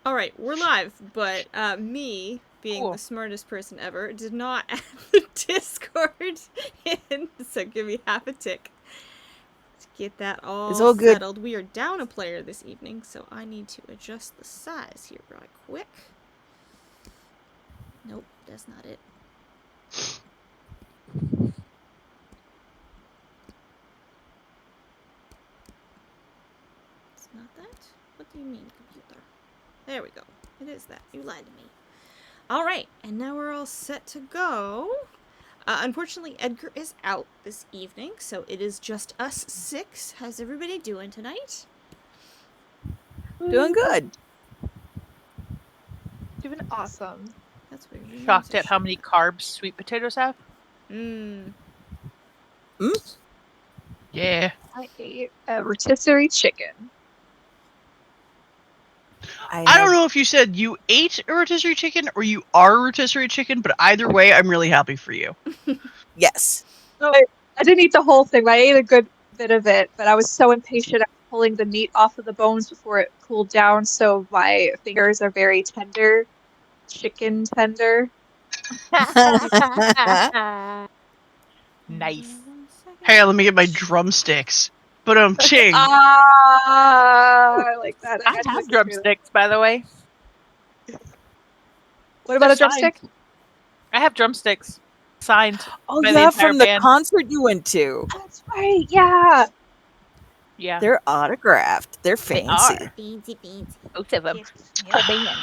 Alright, we're live, but me, being Cool. the smartest person ever, did not add the Discord in, so give me half a tick to get that all good. settled. We are down a player this evening, so I need to adjust the size here right quick. Nope, that's not it. It's not that? What do you mean, computer? There we go. It is that. You lied to me. Alright, and now we're all set to go. Unfortunately, Edgar is out this evening, so it is just us six. How's everybody doing tonight? Doing good. Doing awesome. That's weird. Your Shocked name's at how many carbs sweet potatoes have? Yeah. I ate a rotisserie chicken. I don't know if you said you ate a rotisserie chicken or you are a rotisserie chicken, but either way, I'm really happy for you. Yes. No, I didn't eat the whole thing, but I ate a good bit of it. But I was so impatient at pulling the meat off of the bones before it cooled down, so my fingers are very tender. Chicken tender. Nice. Hey, let me get my drumsticks. But ching. I like that. I have drumsticks, by the way. What about a They're drumstick? I have drumsticks signed. Oh, by the yeah, entire from the band. concert you went to. That's right. Yeah. Yeah. They're autographed. They're They fancy. are. Fancy. Both of them. Yeah. Whole band.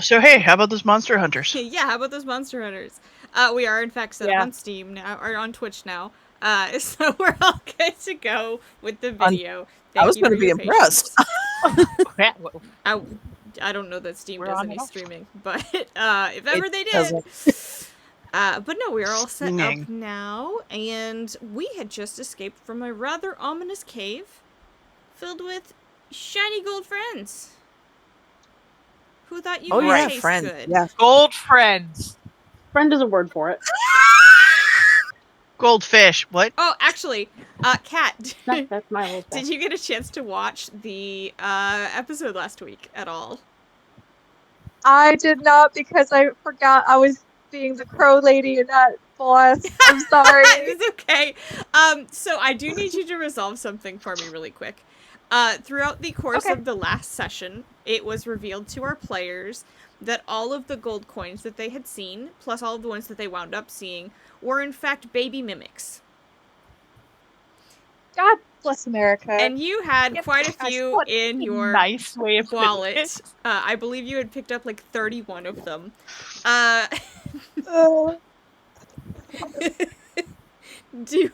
So hey, how about those Monster Hunters? Yeah, how about those Monster Hunters? We are in fact set up Yeah. on Steam now, or on Twitch now. So we're all good to go with the video. I was going to be impressed. I don't know that Steam We're does on any now. streaming, but if ever they did. doesn't. But no, we are all set Ning. up now, and we had just escaped from a rather ominous cave filled with shiny gold friends. Who thought you Oh, would yeah, taste friends. good? Yeah. Gold friends. Friend is a word for it. Goldfish. What? Oh, actually, Kat, That's my whole thing. did you get a chance to watch the episode last week at all? I did not because I forgot I was being the crow lady and not boss. I'm sorry. It's okay. So I do need you to resolve something for me really quick. Throughout the course Okay. of the last session, it was revealed to our players that all of the gold coins that they had seen, plus all of the ones that they wound up seeing, were in fact baby mimics. God bless America. And you had Yes, quite a I few saw it. in your Nice way of putting wallet. it. I believe you had picked up like 31 of them. Do you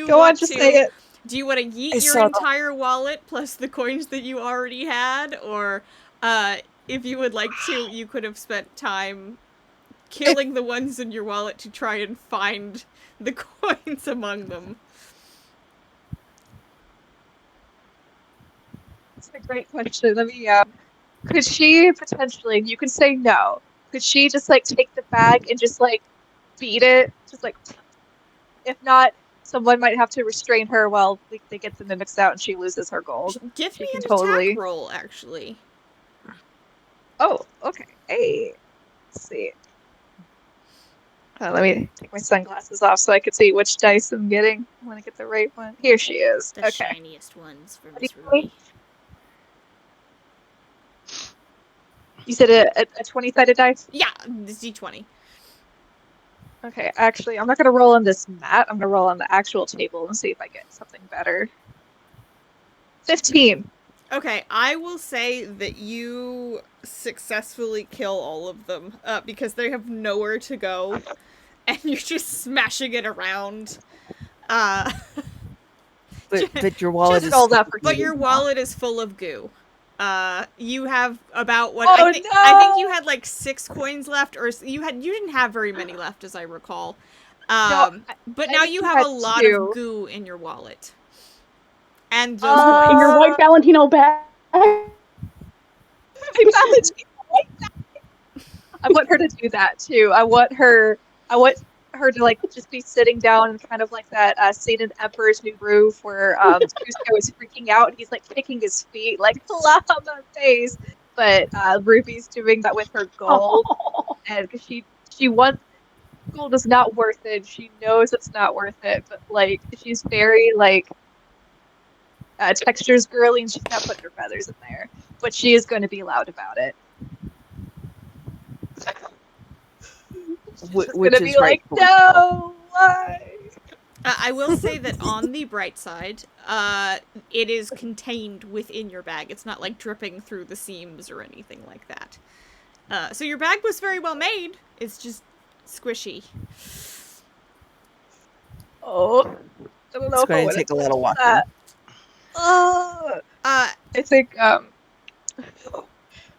Go want on, just to say it. Do you want to yeet I your saw that. entire wallet plus the coins that you already had? Or, if you would like to, you could have spent time killing the ones in your wallet to try and find the coins among them. That's a great question. Let me, could she potentially, you can say no, could she just, like, take the bag and just, like, beat it? Just, like, if not, someone might have to restrain her while they get the mimics out and she loses her gold. Give She me can an totally- attack roll, actually. Oh, okay. Hey, let's see. Let me take my sunglasses off so I can see which dice I'm getting. I want to get the right one. Here she is. The Okay. shiniest ones for What Miss do you think? Ruby. You said a 20-sided dice? Yeah, this D20. Okay, actually, I'm not going to roll on this mat. I'm going to roll on the actual table and see if I get something better. 15. Okay, I will say that you successfully kill all of them, because they have nowhere to go, and you're just smashing it around. But your wallet Just is. roll that for But you. your wallet is full of goo. You have about what Oh, I think you had like 6 coins left, or you didn't have very many left, as I recall. No, But I now think you you have had a lot 2. of goo in your wallet, and those In coins. your white Valentino bag. I want her to do that too. I want her to like just be sitting down and kind of like that scene in Emperor's New Groove where Cusco is freaking out and he's like kicking his feet like llama face, but Ruby's doing that with her gold, and because she wants gold is not worth it. She knows it's not worth it, but like she's very like textures girly and she's not putting her feathers in there, but she is going to be loud about it. Which gonna is be like, right. no, why? I will say that on the bright side, it is contained within your bag. It's not like dripping through the seams or anything like that. So your bag was very well made. It's just squishy. Oh, I don't know It's going if to take a I lot of want walking. that. I think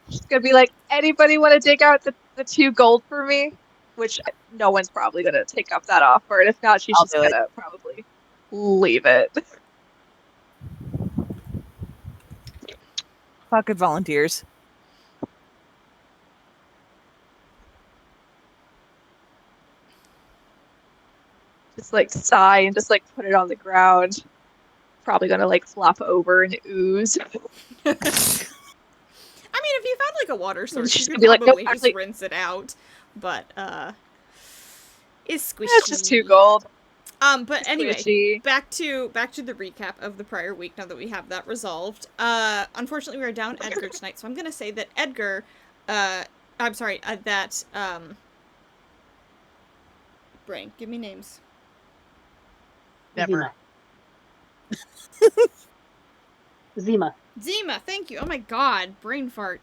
she's gonna be like, anybody want to dig out the 2 gold for me? Which no one's probably gonna take up that offer, and if not, she's I'll just do it. gonna probably leave it. Pocket volunteers. Just like sigh and just like put it on the ground. Probably gonna like flop over and ooze. I mean, if you found like a water source, she's you gonna could be like, nope, probably just actually- rinse it out. But it's squishy. It's just 2 gold. But anyway, Squishy. back to the recap of the prior week. Now that we have that resolved, unfortunately we are down Edgar tonight, so I'm gonna say that Edgar, I'm sorry, brain, give me names. Never. Zima. Zima, thank you. Oh my god, brain fart.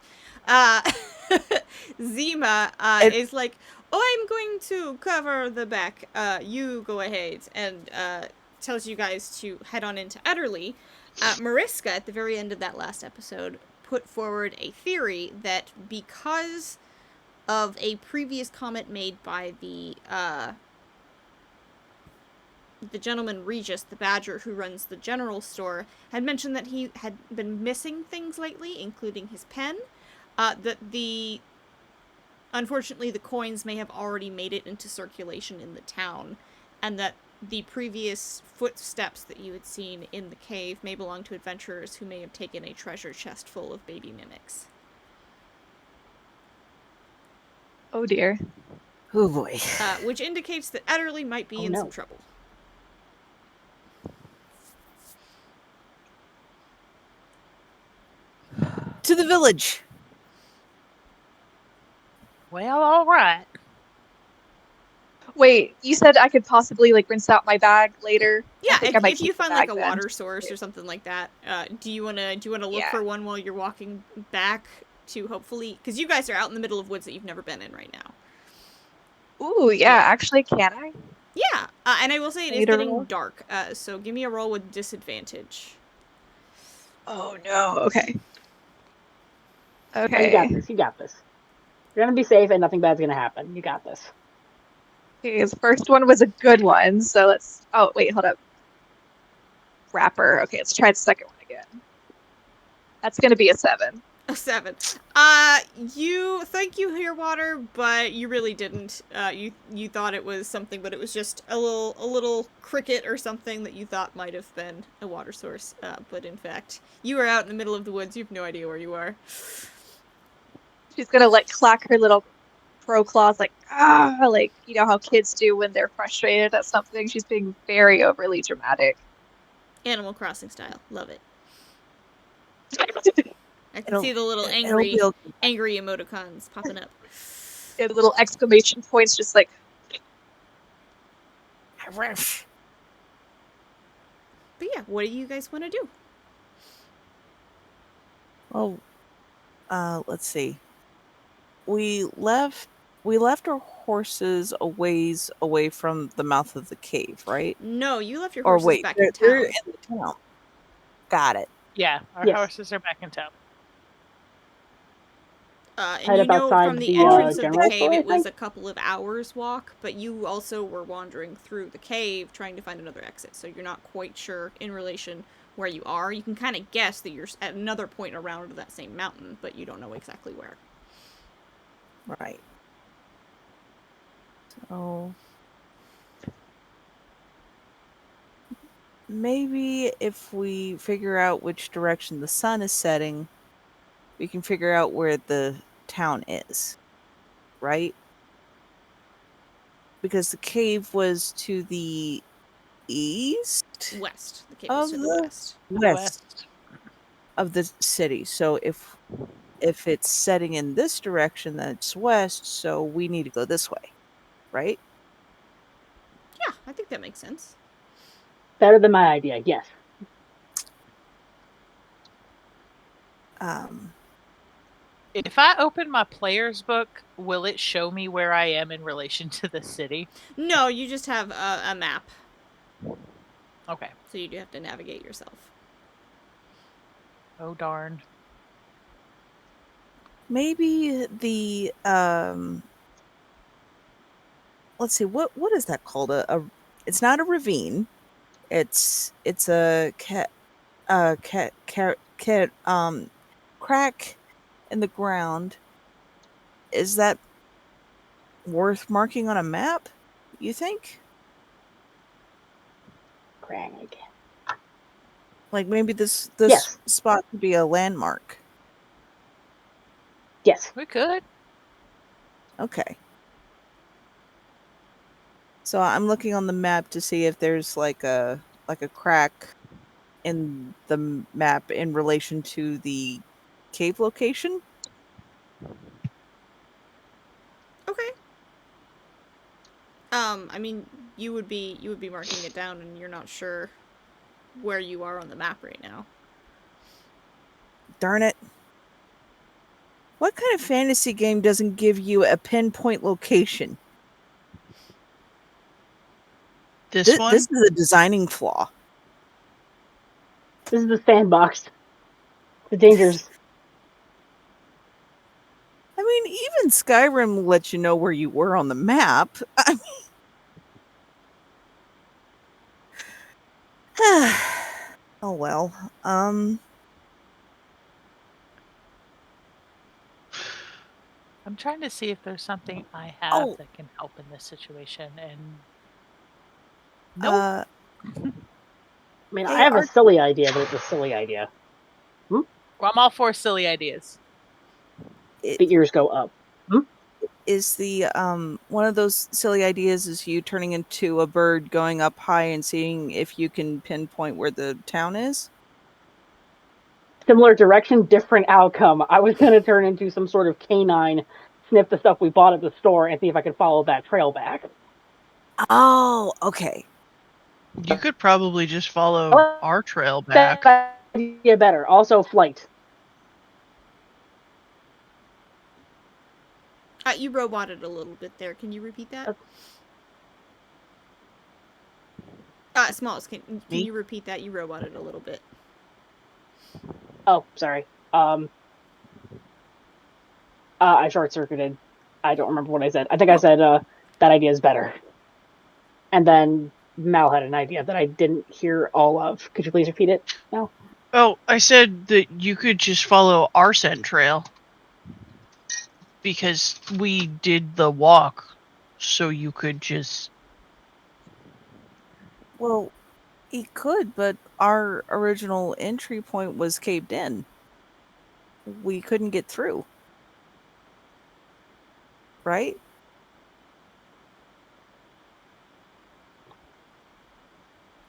Zima is like, oh, I'm going to cover the back. You go ahead, and tells you guys to head on into Edderly. Mariska, at the very end of that last episode, put forward a theory that because of a previous comment made by the gentleman Regis, the badger who runs the general store, had mentioned that he had been missing things lately, including his pen. That unfortunately the coins may have already made it into circulation in the town, and that the previous footsteps that you had seen in the cave may belong to adventurers who may have taken a treasure chest full of baby mimics. Oh dear. Oh boy. Which indicates that Edderly might be in some trouble. To the village. Well, all right. Wait, you said I could possibly like rinse out my bag later? Yeah, I might if you keep the find like bag a then. water source or something like that, do you wanna look Yeah. for one while you're walking back to hopefully, because you guys are out in the middle of woods that you've never been in right now. Ooh, yeah, actually, can I? Yeah, and I will say it is Later getting roll? dark, so give me a roll with disadvantage. Oh no, okay. Oh, you got Okay. this. You got this. You're gonna be safe, and nothing bad's gonna happen. You got this. Okay, the first one was a good one, so let's... Oh, wait, hold up. Wrapper. Okay, let's try the second one again. That's gonna be a 7. A 7. You thank you, Herewater, but you really didn't. You thought it was something, but it was just a little cricket or something that you thought might have been a water source. But in fact, you were out in the middle of the woods. You have no idea where you are. She's gonna, like, clack her little pro claws, like, like, you know how kids do when they're frustrated at something. She's being very overly dramatic. Animal Crossing style. Love it. I can It'll- see the little It'll be okay. angry emoticons popping up. And little exclamation points, just like, But yeah, what do you guys want to do? Well, let's see. We left our horses a ways away from the mouth of the cave, right? No, you left your Or horses wait, back they're in town. in the town. Got it. Yeah, our Yes. horses are back in town. And Tied you up know outside from the the, entrance of the general cave store, I it was think? a couple of hours walk, but you also were wandering through the cave trying to find another exit, so you're not quite sure in relation where you are. You can kind of guess that you're at another point around that same mountain, but you don't know exactly where. Right. So maybe if we figure out which direction the sun is setting, we can figure out where the town is, right? Because the cave was to the east West. The cave was of to the the west. west of the city. So if it's setting in this direction, then it's west, so we need to go this way, right? Yeah, I think that makes sense. Better than my idea, yes. Um, If I open my player's book, will it show me where I am in relation to the city? No, you just have a map, Okay. so you do have to navigate yourself. Oh darn. maybe the let's see, what is that called? It's not a ravine. It's a crack in the ground. Is that worth marking on a map, you think? Craig. Like maybe this Yes. spot could be a landmark. Yes. We could. Okay. So I'm looking on the map to see if there's like a crack in the map in relation to the cave location. Okay. I mean, you would be marking it down, and you're not sure where you are on the map right now. Darn it. What kind of fantasy game doesn't give you a pinpoint location? This one? This is a designing flaw. This is the sandbox. The dangers. I mean, even Skyrim lets you know where you were on the map. I mean, oh well. I'm trying to see if there's something I have Oh. that can help in this situation, and Uh, I mean, I hey, have a silly idea, but it's a silly idea. well, I'm all for silly ideas. The ears go up. Is the one of those silly ideas is you turning into a bird, going up high and seeing if you can pinpoint where the town is? Similar direction, different outcome. I was going to turn into some sort of canine, sniff the stuff we bought at the store, and see if I could follow that trail back. Oh, okay. You could probably just follow Oh, our trail that back. idea better. Also, flight. You roboted a little bit there. Can you repeat that? Smalls, can Me? you repeat that? You roboted a little bit. Oh, sorry. I short circuited. I don't remember what I said. I think I said that idea is better. And then Mal had an idea that I didn't hear all of. Could you please repeat it, Mal? Oh, I said that you could just follow our scent trail. Because we did the walk, so you could just... Well, he could, but our original entry point was caved in. We couldn't get through. Right?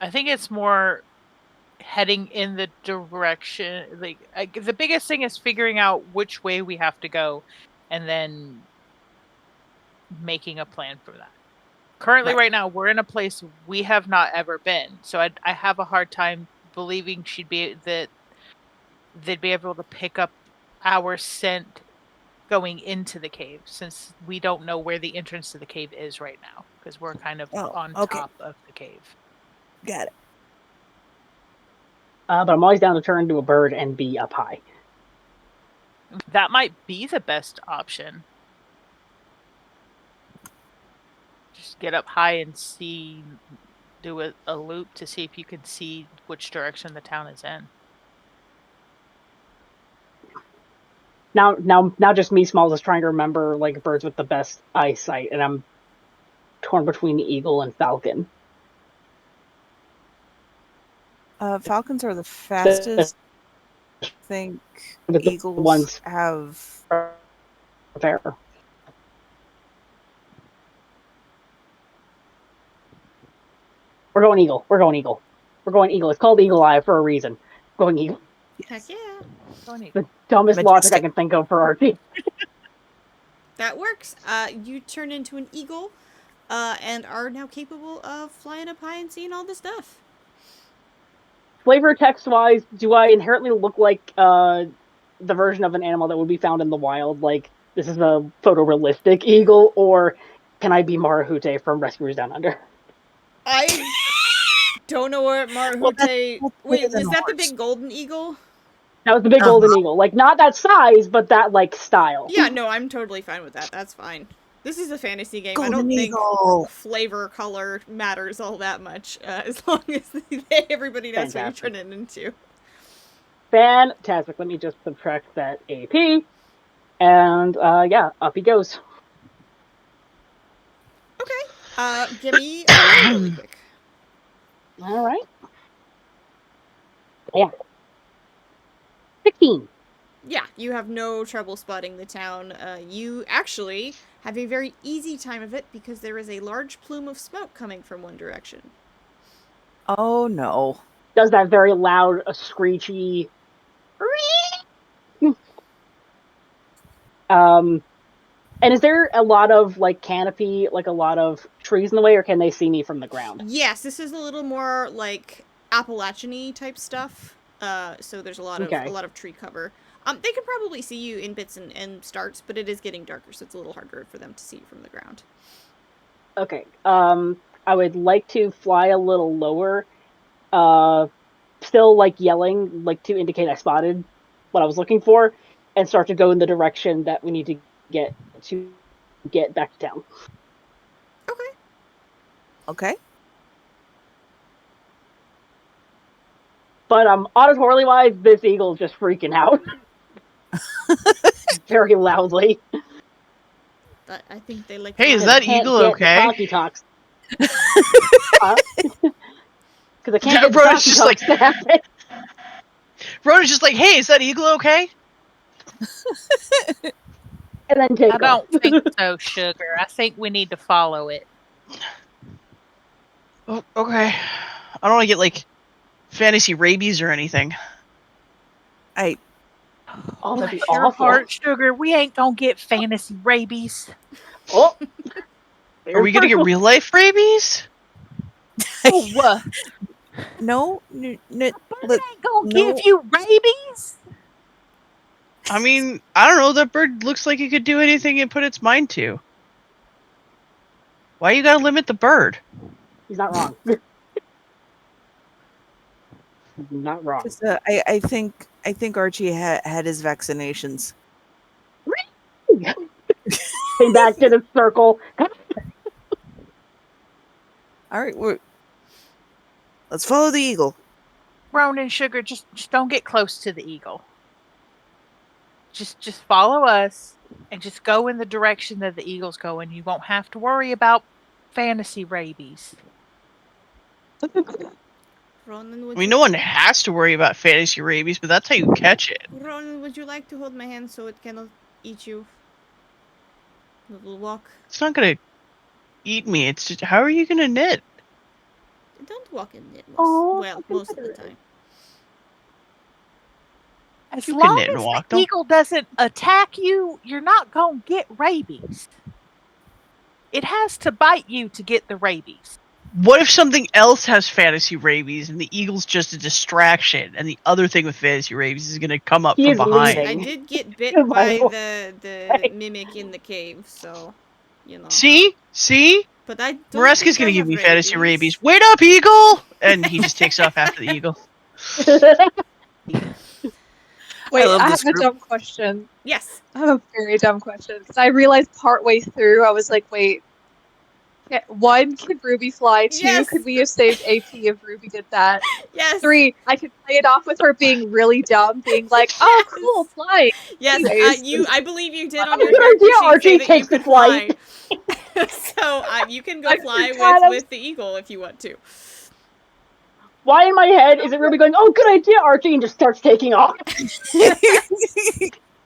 I think it's more heading in the direction, like the biggest thing is figuring out which way we have to go, and then making a plan for that. Currently, right now, we're in a place we have not ever been, so I have a hard time believing that they'd be able to pick up our scent going into the cave, since we don't know where the entrance to the cave is right now, because we're kind of on top of the cave. Got it. But I'm always down to turn into a bird and be up high. That might be the best option. Just get up high and do a loop to see if you can see which direction the town is in. Now, just me, Smalls, is trying to remember like birds with the best eyesight, and I'm torn between eagle and falcon. Falcons are the fastest. I think The eagles ones have. fair. We're going eagle. We're going eagle. We're going eagle. It's called Eagle Eye for a reason. Going eagle. Heck yeah. The dumbest logic Majestic. I can think of for RP. That works. You turn into an eagle, and are now capable of flying up high and seeing all the stuff. Flavor text wise, do I inherently look like the version of an animal that would be found in the wild? Like, this is a photorealistic eagle, or can I be Marahute from Rescuers Down Under? I don't know what Well, that's Marahute... bigger Wait, than is a that the horse. big golden eagle? That was the big golden eagle. Like, not that size, but that, like, style. Yeah, no, I'm totally fine with that. That's fine. This is a fantasy game. I Golden don't think eagle. flavor color matters all that much, as long as everybody knows what you're Fantastic. turning into. Fantastic. Let me just subtract that AP. And, yeah, up he goes. Okay. Give me a roll really quick. All right. Yeah. 16. Yeah, you have no trouble spotting the town. You actually have a very easy time of it because there is a large plume of smoke coming from one direction. Oh no. Does that very loud, screechy. And is there a lot of, like, canopy, like a lot of trees in the way, or can they see me from the ground? Yes, this is a little more like Appalachian-y type stuff. So there's a lot of tree cover. They can probably see you in bits and starts, but it is getting darker, so it's a little harder for them to see you from the ground. Okay. I would like to fly a little lower. Still, like, yelling, like, to indicate I spotted what I was looking for, and start to go in the direction that we need to get back to town. Okay. But auditorily wise, this eagle's just freaking out. Very loudly. But I think they like. Hey, is to- that Can't eagle get okay? The talkie talks. Because I can't get the Rhoda's talkie just talks to happen. Rhoda's just like, hey, is that eagle okay? And then take I off. don't think so, Sugar. I think we need to follow it. Oh, okay. I don't want to get, like, fantasy rabies or anything. Oh, that'd be Bless your awful. heart, Sugar. We ain't gonna get fantasy rabies. Oh. Are we going to get real life rabies? Oh, No. but it ain't gonna give you rabies. I mean, I don't know. That bird looks like it could do anything it put its mind to. Why you gotta limit the bird? He's not wrong. Not wrong. I think Archie had his vaccinations. Came back to the circle. All right, let's follow the eagle. Ronan, Sugar, just don't get close to the eagle. Just follow us and just go in the direction that the eagle's going. You won't have to worry about fantasy rabies. Ronan, I mean, no one has to worry about fantasy rabies, but that's how you catch it. Ronan, would you like to hold my hand so it cannot eat you? Little walk. It's not gonna eat me. It's just, how are you gonna knit? Don't walk in it. Oh, Well, most of the time. As You can long knit and as walk, the don't- eagle doesn't attack you, you're not gonna get rabies. It has to bite you to get the rabies. What if something else has fantasy rabies and the eagle's just a distraction, and the other thing with fantasy rabies is gonna come up He from is behind? leading. I did get bit By by the the mimic in the cave, so you know. See? But I don't Mareska's think I gonna give have me fantasy rabies. Wait up, eagle! And he just takes off after the eagle. Wait, love I this have a group. dumb question. Yes. I have a very dumb question. Because I realized partway through, I was like, wait. One, could Ruby fly? Two, Yes. could we have saved AP if Ruby did that? Yes. 3, I could play it off with her being really dumb, being like, oh, Yes. cool, flying. Yes. Anyways. I believe you did Oh, on your good character idea, sheet Archie say that takes you the could fly. flight. So you can go I fly forgot. with the eagle if you want to. Why in my head is it Ruby going, "Oh, good idea, Archie," and just starts taking off?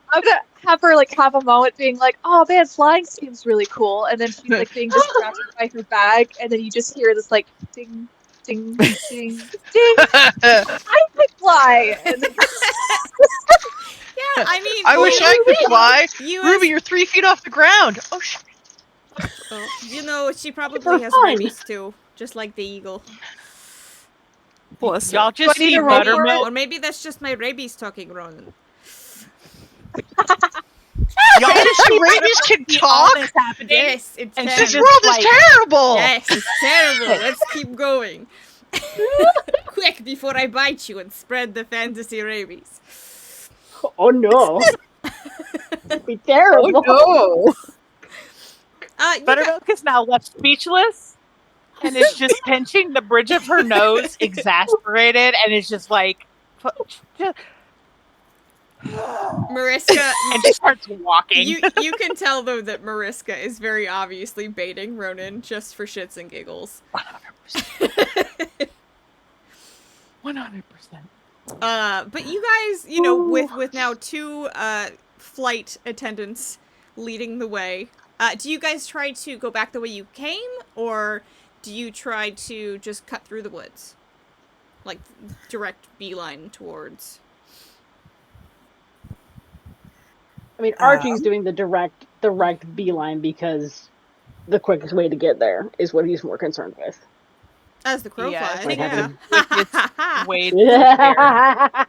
I'm gonna have her like have a moment being like, "Oh man, flying seems really cool," and then she's like being distracted by her bag, and then you just hear this like ding, ding, ding, ding. I can fly, and then Yeah, I mean, I wish I could fly. You Ruby, as- you're 3 feet off the ground. Oh, shit. well, you know, she probably We're has fine. rabies too, just like the eagle. Bless her. Y'all just I need see to roll for it? buttermilk. Or maybe that's just my rabies talking, Ronan. Y'all just The see rabies buttermilk can see all talk? this happening. Yes, it's And This she's terrible. world just is like, terrible! Yes, it's terrible. Let's keep going. Quick, before I bite you and spread the fantasy rabies. Oh no. That'd be terrible. Oh You got, Buttermilk is now left speechless and is just pinching the bridge of her nose, exasperated, and is just like, just, Mariska, and just starts walking. you can tell though that Mariska is very obviously baiting Ronan just for shits and giggles. 100%. 100%. But you guys, you know, with now 2 flight attendants leading the way, do you guys try to go back the way you came, or do you try to just cut through the woods? Like, direct beeline towards... I mean, Archie's doing the direct beeline because the quickest way to get there is what he's more concerned with. As the crow Yeah, flies, like yeah. quickest way to get there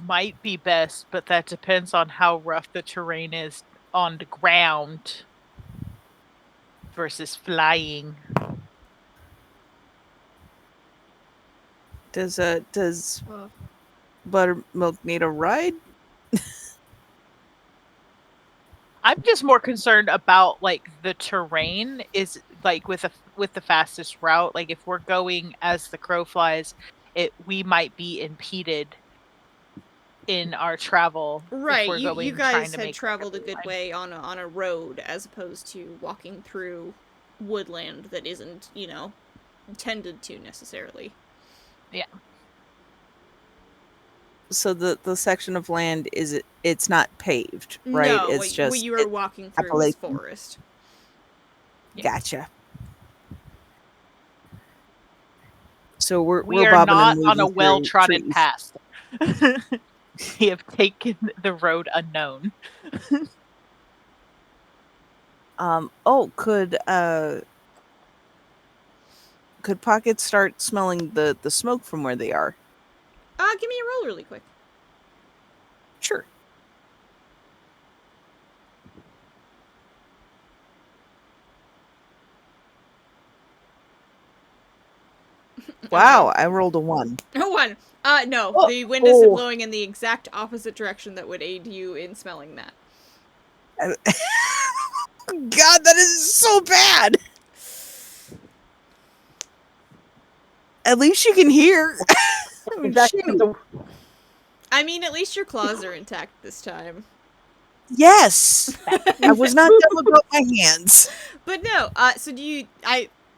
might be best, but that depends on how rough the terrain is on the ground versus flying. Does Buttermilk need a ride? I'm just more concerned about like the terrain is like with the fastest route. Like if we're going as the crow flies, we might be impeded in our travel. Right, if we're you going, guys trying to had make traveled a like good way on a road as opposed to walking through woodland that isn't, you know, tended to necessarily. Yeah. So the section of land it's not paved, right? No, It's just you were walking through this Appalachian. forest. Gotcha. So we're we are bobbing not and on a weaving through well-trodden trees. path. We have taken the road unknown. Could Pocket start smelling the smoke from where they are? Give me a roll really quick. Sure. Wow, I rolled a 1. Oh, 1. No, Oh, the wind is oh. blowing in the exact opposite direction that would aid you in smelling that. God, that is so bad. At least you can hear. Oh, Exactly. shoot. I mean, at least your claws are intact this time. Yes. I was not dumb about my hands. But no, so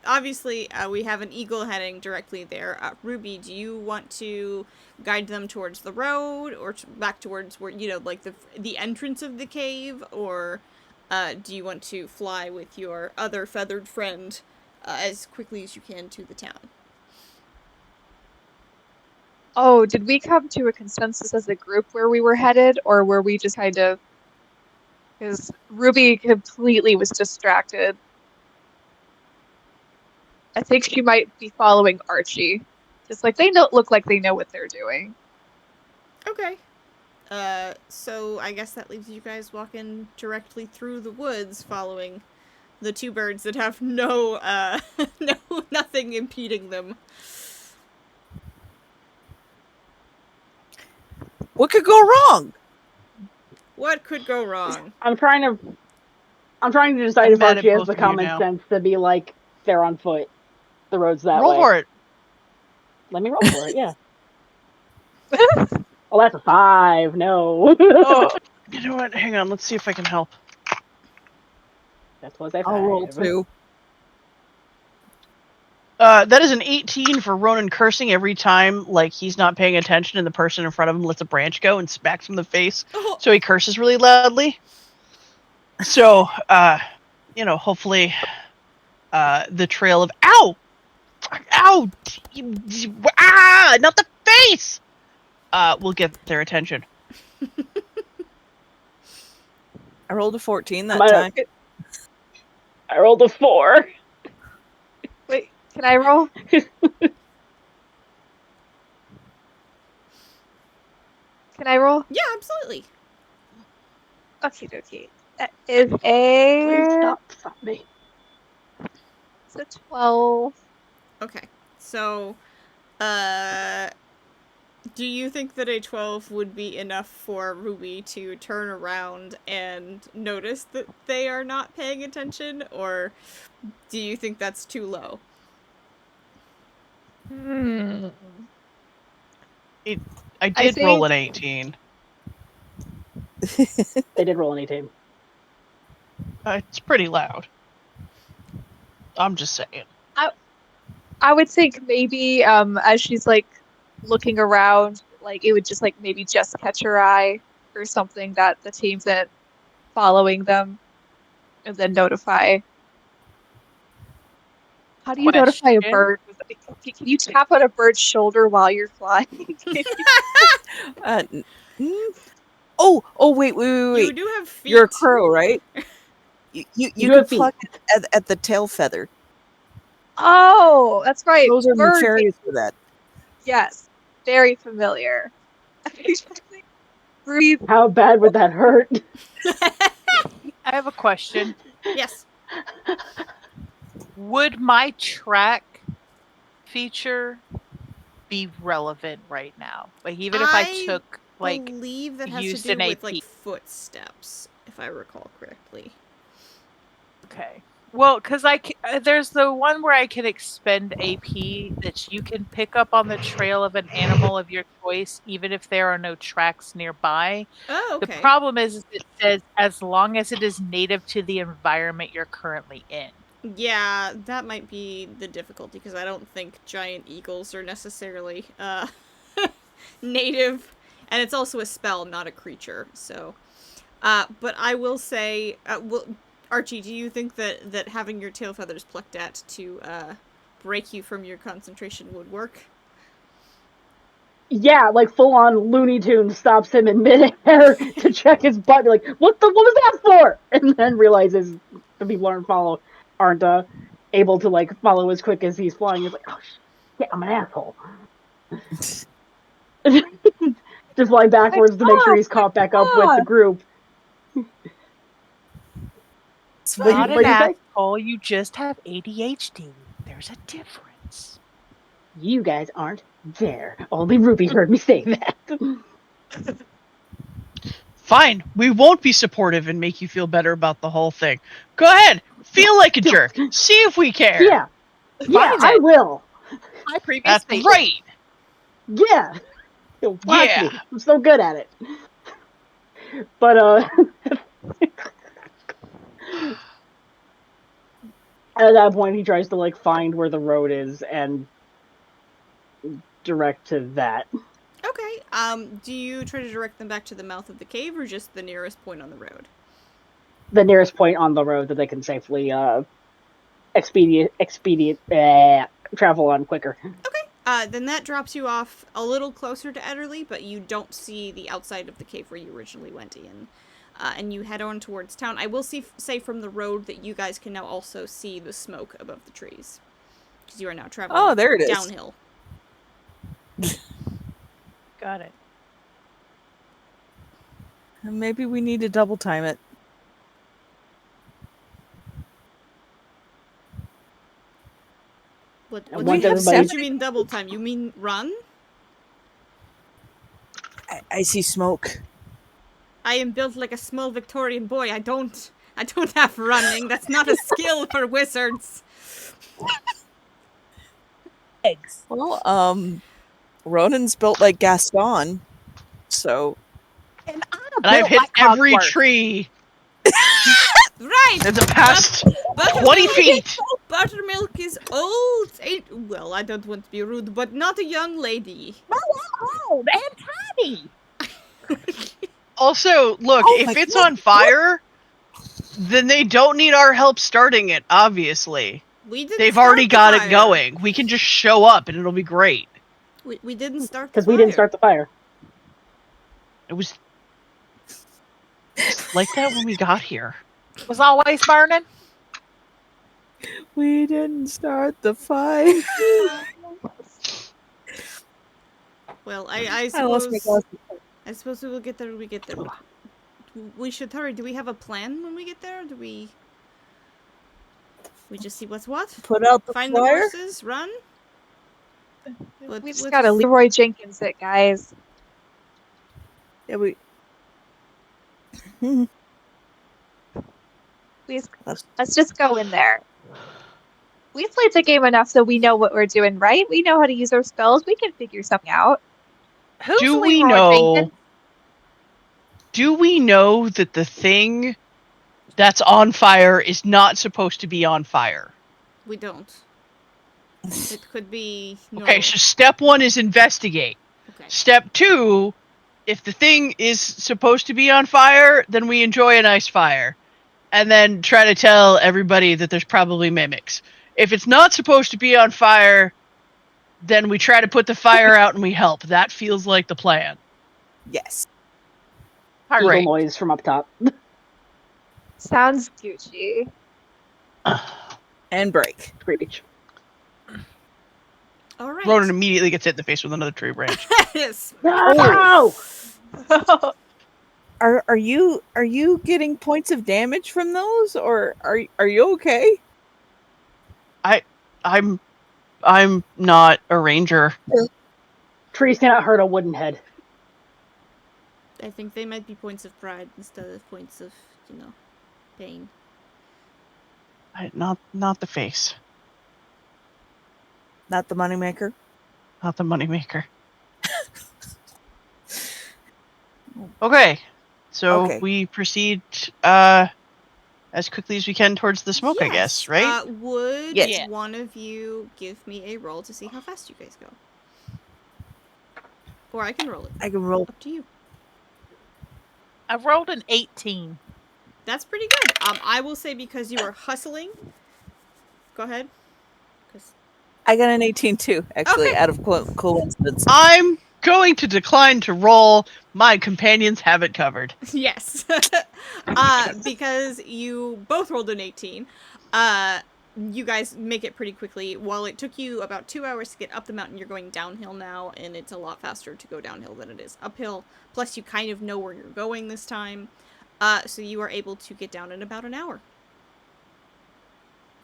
obviously, we have an eagle heading directly there. Ruby, do you want to guide them towards the road or back towards where, you know, like the entrance of the cave? Or do you want to fly with your other feathered friend as quickly as you can to the town? Oh, did we come to a consensus as a group where we were headed, or were we just kind of... Because Ruby completely was distracted. I think she might be following Archie. Just like they don't look like they know what they're doing. Okay. So I guess that leaves you guys walking directly through the woods following the 2 birds that have no, nothing impeding them. What could go wrong? What could go wrong? I'm trying to decide I'm if mad at Archie has both the of you common now. sense to be like, they're on foot. The road's that Roll way. for it. Let me roll for it, yeah. Oh, that's a 5. No. Oh, you know what? Hang on. Let's see if I can help. That was a 5. I'll roll 2. That is an 18 for Ronan cursing every time, like, he's not paying attention and the person in front of him lets a branch go and smacks him in the face. Oh, So he curses really loudly. So, hopefully, the trail of ow, not the face. Will get their attention. I rolled a 14 that Might- time. I rolled a 4. Wait, can I roll? Can I roll? yeah, absolutely. Okay, dokie. That is Please a stop me. it's a 12. Okay, so, do you think that a 12 would be enough for Ruby to turn around and notice that they are not paying attention, or do you think that's too low? I did think- roll an 18. They did roll an 18. It's pretty loud. I'm just saying. I would think maybe as she's like looking around, like it would just like maybe just catch her eye or something that the team's at following them, and then notify. How do you notify a Question? bird? Can you tap on a bird's shoulder while you're flying? Wait. You do have feet. You're a crow, right? You do can have feet. pluck at the tail feather. Oh, that's right. Those are Bird. nefarious for that. Yes, very familiar. Breathe. How bad would that hurt? I have a question. Yes. Would my track feature be relevant right now? Like, even if I took, I like, believe that has to used do an with AP. like footsteps, if I recall correctly. okay. Well, because there's the one where I can expend AP that you can pick up on the trail of an animal of your choice, even if there are no tracks nearby. Oh, okay. The problem is it says as long as it is native to the environment you're currently in. Yeah, that might be the difficulty, because I don't think giant eagles are necessarily native, and it's also a spell, not a creature. So, but I will say, Archie, do you think that having your tail feathers plucked at to break you from your concentration would work? Yeah, like full on Looney Tunes stops him in midair to check his butt. Be like, what was that for? And then realizes the people aren't able to like follow as quick as he's flying. He's like, oh shit, I'm an asshole. Just flying backwards to make sure he's caught back up with the group. Fine. Not What'd an you say? asshole, you just have ADHD. There's a difference. You guys aren't there. Only Ruby heard me say that. Fine, we won't be supportive and make you feel better about the whole thing. Go ahead, feel like a jerk. See if we care. Yeah, I will. My previous That's statement. right. Yeah. Watch Yeah. me. I'm so good at it. But at that point he tries to like find where the road is and direct to that. Okay. Do you try to direct them back to the mouth of the cave, or just the nearest point on the road? The nearest point on the road that they can safely expedient travel on quicker. Okay. Then that drops you off a little closer to Edderly, but you don't see the outside of the cave where you originally went in. And you head on towards town. I will say from the road that you guys can now also see the smoke above the trees. Because you are now traveling there it is. downhill. Got it. Maybe we need to double time it. What And once do everybody- you mean double time? You mean run? I see smoke. I am built like a small Victorian boy. I don't have running. That's not a skill for wizards. Eggs. Well, Ronan's built like Gaston, so And And I've hit every tree Right. in the past Buttermilk, 20 feet! Buttermilk is old. Well, I don't want to be rude, but not a young lady. Old and tiny. Also, look, Oh if my it's God. on fire, then they don't need our help starting it, obviously. We didn't They've start already the got fire. it going. We can just show up and it'll be great. We didn't start the Because fire. we didn't start the fire. It was just like that when we got here. Was always burning. We didn't start the fire. Well, I I lost my suppose. glasses. I suppose we will get there when we get there. But we should hurry. Do we have a plan when we get there? Do we just see what's what? Put out the Find the fire. horses, run? We just gotta Leroy Jenkins it, guys. Yeah, we. Let's just go in there. We've played the game enough so we know what we're doing, right? We know how to use our spells. We can figure something out. Who's Do we Leroy know? Jenkins? Do we know that the thing that's on fire is not supposed to be on fire? We don't. It could be. Okay, so step 1 is investigate. Okay. Step 2, if the thing is supposed to be on fire, then we enjoy a nice fire. And then try to tell everybody that there's probably mimics. If it's not supposed to be on fire, then we try to put the fire out and we help. That feels like the plan. Yes. Eagle Great. noise from up top. Sounds Gucci. And break. Great beach. All right. Ronan immediately gets hit in the face with another tree branch. Yes. No! Are you getting points of damage from those, or are you okay? I'm not a ranger. Trees cannot hurt a wooden head. I think they might be points of pride instead of points of, pain. Not the face. Not the moneymaker. Not the moneymaker. Okay. So Okay. we proceed as quickly as we can towards the smoke, I guess, right? Would Yes. one of you give me a roll to see how fast you guys go? Or I can roll it. I can roll. Up to you. I rolled an 18. That's pretty good. I will say because you are hustling. Go ahead. 'Cause- I got an 18 too, actually, Okay. out of coincidence. I'm going to decline to roll. My companions have it covered. Yes. Because you both rolled an 18. You guys make it pretty quickly. While it took you about 2 hours to get up the mountain, you're going downhill now, and it's a lot faster to go downhill than it is uphill. Plus, you kind of know where you're going this time. So you are able to get down in about an hour.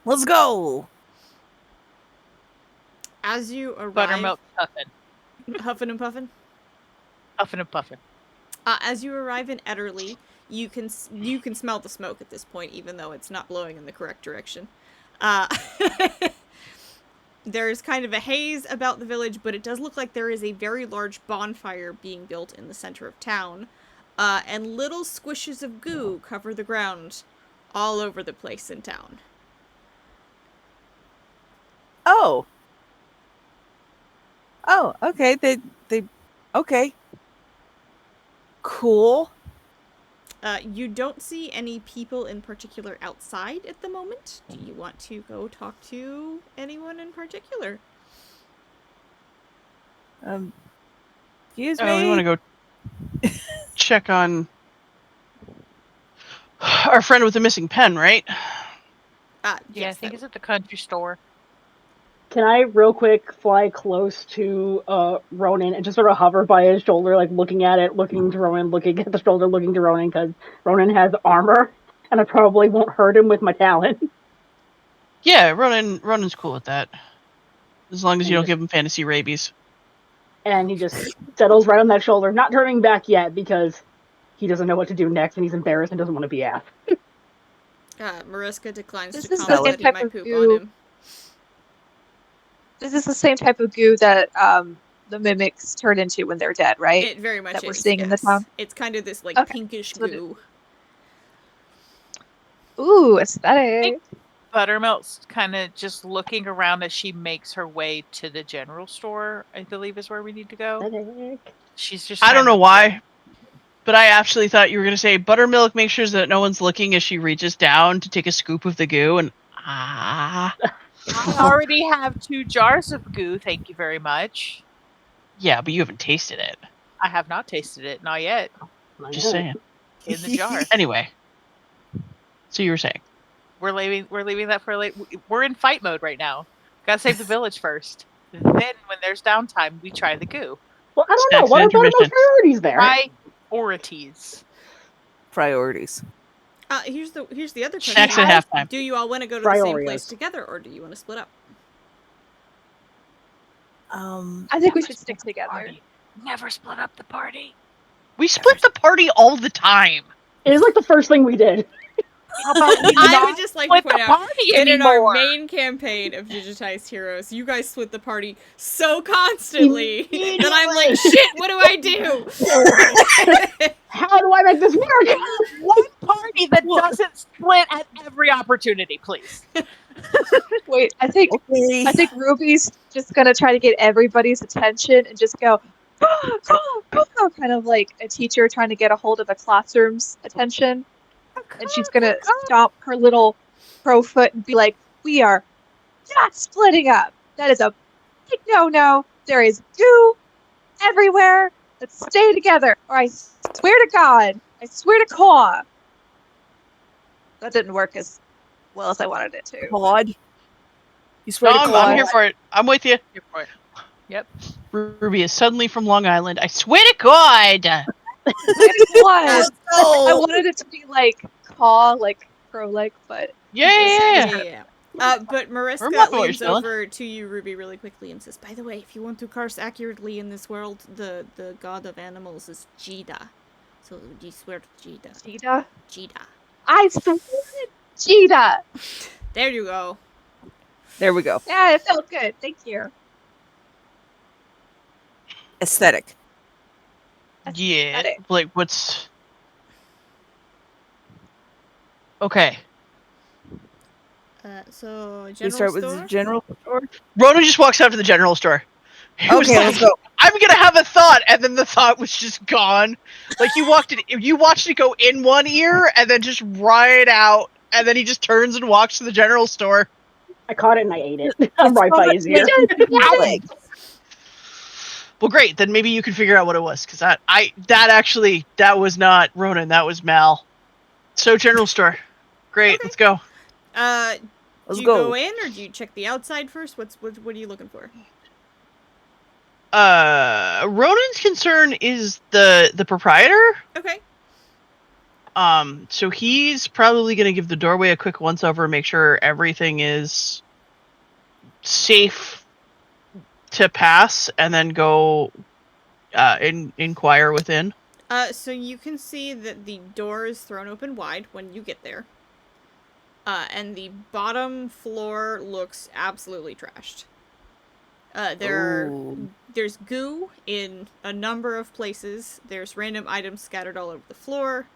Let's go. As you arrive... Buttermilk puffin. Huffing and puffing? Huffing and puffing. As you arrive in Edderly, you can smell the smoke at this point, even though it's not blowing in the correct direction. There's kind of a haze about the village, but it does look like there is a very large bonfire being built in the center of town. And little squishes of goo cover the ground all over the place in town. Oh. Oh, okay. They okay. Cool. You don't see any people in particular outside at the moment. Do you want to go talk to anyone in particular? Excuse We me. want to go check on our friend with the missing pen, right? Yeah, I Yes, think that it's at the country store. Can I real quick fly close to Ronan and just sort of hover by his shoulder, like looking at it, looking to Ronan, looking at the shoulder, looking to Ronan, because Ronan has armor, and I probably won't hurt him with my talent. Yeah, Ronan's cool with that. As long as you don't give him fantasy rabies. And he just settles right on that shoulder, not turning back yet because he doesn't know what to do next, and he's embarrassed and doesn't want to be asked. Mariska declines This to is the comment same that he type might of poop goo. on him. This is the same type of goo that the mimics turn into when they're dead, right? It very much that is, we're seeing in the yes. town? It's kind of this, like, Okay. pinkish So goo. Ooh, aesthetic. Buttermilk's kind of just looking around as she makes her way to the general store, I believe is where we need to go. She's just I don't trying know to- why, but I actually thought you were going to say Buttermilk makes sure that no one's looking as she reaches down to take a scoop of the goo, and I already have 2 jars of goo, thank you very much. yeah, but you haven't tasted it. I have not tasted it, not yet. Just saying. In the jar. Anyway, so you were saying We're leaving that for late. We're in fight mode right now. Gotta save the village first. Then, when there's downtime, we try the goo. Well, I don't know. Snacks What are and Buttermilk's intermission. priorities there? Priorities. Priorities. Here's the other question. snacks at halftime. Do you all want to go to the same Priorities. place together, or do you want to split up? I think we should stick together. Party. Never split up the party. We split the party all the time. It is like the first thing we did. How about we I not would just like to split point the out party that in our anymore? main campaign of Digitized Heroes, you guys split the party so constantly that I'm like, shit, what do I do? How do I make this work? One party that doesn't split at every opportunity, please. Wait, I think Ruby's just gonna try to get everybody's attention and just go, kind of like a teacher trying to get a hold of a classroom's attention. And she's gonna stomp her little pro foot and be like, "We are not splitting up. That is a big no-no. There is goo everywhere. Let's stay together, or I swear to God, I swear to Caw." That didn't work as well as I wanted it to. Claude. You No, swear to I'm Claude? here for it. I'm with you. Here for it. Yep. Ruby is suddenly from Long Island. I swear to God. What? Oh. I wanted it to be like Caw, like pro-like, but Yeah. But Remember what Mariska you're leans selling? over to you, Ruby, really quickly and says, "By the way, if you want to curse accurately in this world, the god of animals is Jida. So do you swear to Jida? Cheetah. Jida. I swear to Cheetah. There you go. There we go. Yeah, it felt good. Thank you. Aesthetic. Yeah. Got it. Like, what's... Okay. So We general start store. with the general store. Ronan just walks out to the general store. He was Okay, like, let's go. I'm gonna have a thought, and then the thought was just gone. Like you watched it go in one ear, and then just right out, and then he just turns and walks to the general store. I caught it and I ate it. I'm right by his ear. Well, great. Then maybe you can figure out what it was, because that was not Ronan. That was Mal. So general store. Great. Okay. Let's go. Do Let's you go. go in or do you check the outside first? What are you looking for? Ronan's concern is the proprietor. Okay. So he's probably going to give the doorway a quick once over, make sure everything is safe to pass, and then go inquire within. So you can see that the door is thrown open wide when you get there. And the bottom floor looks absolutely trashed. There's goo in a number of places. There's random items scattered all over the floor.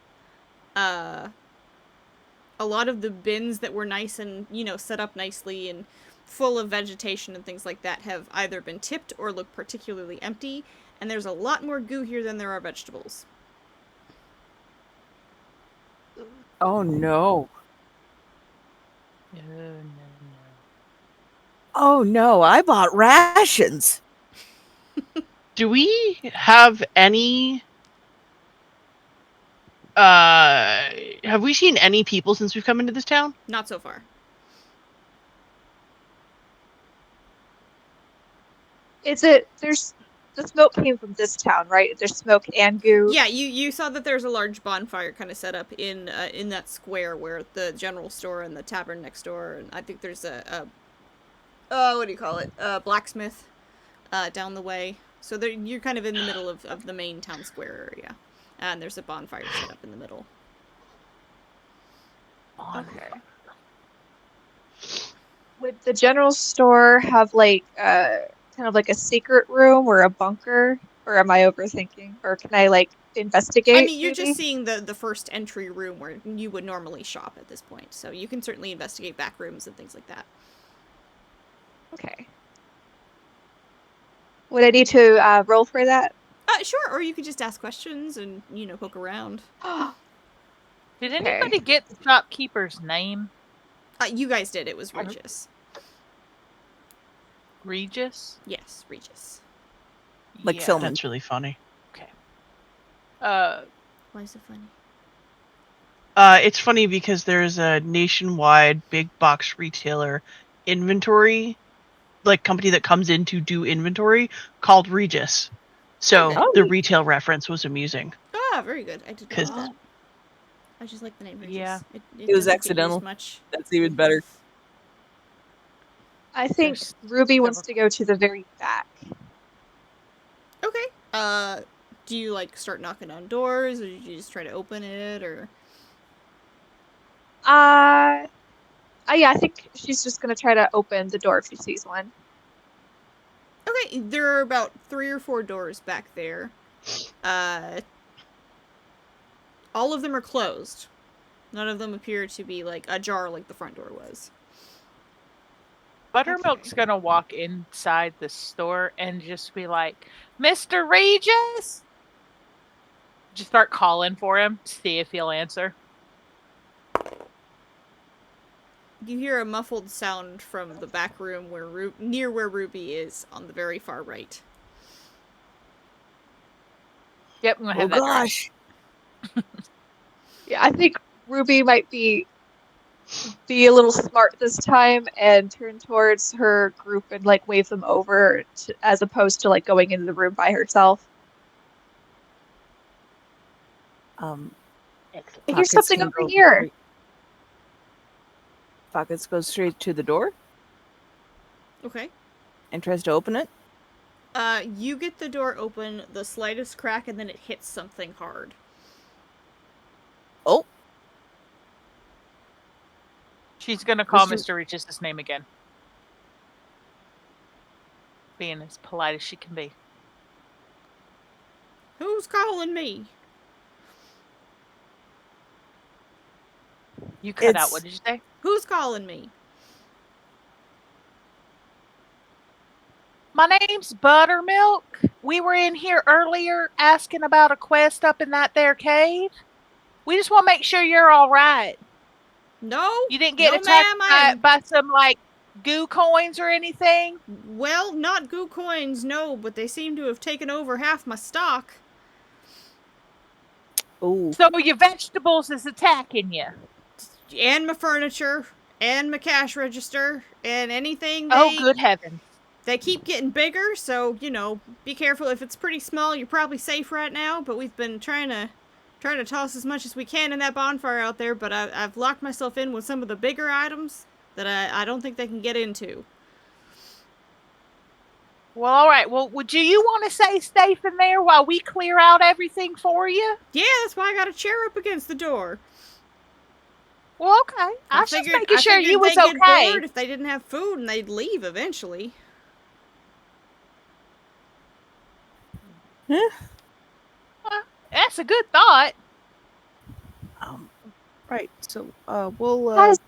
A lot of the bins that were nice and, set up nicely and full of vegetation and things like that have either been tipped or look particularly empty. And there's a lot more goo here than there are vegetables. Oh no. Oh no, I bought rations. Do we have any... have we seen any people since we've come into this town? Not so far. There's the smoke came from this town, right? There's smoke and goo. Yeah, you saw that there's a large bonfire kind of set up in that square where the general store and the tavern next door, and I think there's a what do you call it? A blacksmith down the way. So you're kind of in the middle of the main town square area, and there's a bonfire set up in the middle. Okay. Would the general store have like kind of like a secret room or a bunker Or am I overthinking? Or can I, like, investigate, I mean, you're maybe? just seeing the first entry room where you would normally shop at this point, so you can certainly investigate back rooms and things like that. Okay. Would I need to roll for that? Sure, or you could just ask questions and, poke around. Did Okay. anybody get the shopkeeper's name? You guys did. It was I don't- Regis. Regis? Yes, Regis. Like Yeah. film. That's really funny. Okay. Why is it funny? It's funny because there's a nationwide big box retailer inventory, like company that comes in to do inventory called Regis. So Okay. Oh, the neat. retail reference was amusing. Ah, very good. I did not 'Cause- know that. I just like the name Regis. Yeah. It It was doesn't get accidental. used much. That's even better. I think There's Ruby wants several- to go to the very back. Okay. Do you, start knocking on doors, or do you just try to open it, or... Yeah, I think she's just gonna try to open the door if she sees one. Okay, there are about 3 or 4 doors back there. All of them are closed. None of them appear to be, ajar like the front door was. Buttermilk's Okay. gonna walk inside the store and just be like, Mr. Regis! Just start calling for him, see if he'll answer. You hear a muffled sound from the back room near where Ruby is, on the very far right. Yep, I'm gonna Oh have that dry. gosh. Yeah, I think Ruby might be a little smart this time and turn towards her group and wave them over as opposed to going into the room by herself. Excellent. Hey, here's Pockets something can over go here. straight- Pockets goes straight to the door Okay. and tries to open it. You get the door open, the slightest crack, and then it hits something hard. Oh, She's gonna call Mr. Mr. Regis' name again. Being as polite as she can be. Who's calling me? You cut out, It's- what did you say? Who's calling me? My name's Buttermilk. We were in here earlier asking about a quest up in that there cave. We just want to make sure you're all right. No? You didn't get No, attacked ma'am, by some, goo coins or anything? Well, not goo coins, no, but they seem to have taken over half my stock. oh, So your vegetables is attacking you. And my furniture. And my cash register. And anything Oh, good heavens. They keep getting bigger, so, be careful. If it's pretty small, you're probably safe right now, but we've been trying to toss as much as we can in that bonfire out there, but I've locked myself in with some of the bigger items that I don't think they can get into. Well, all right. Well, would you want to stay safe in there while we clear out everything for you? Yeah, that's why I got a chair up against the door. Well, okay. I was just making sure you was they'd get okay. bored if they didn't have food and they'd leave eventually. That's a good thought. right. So, we'll Has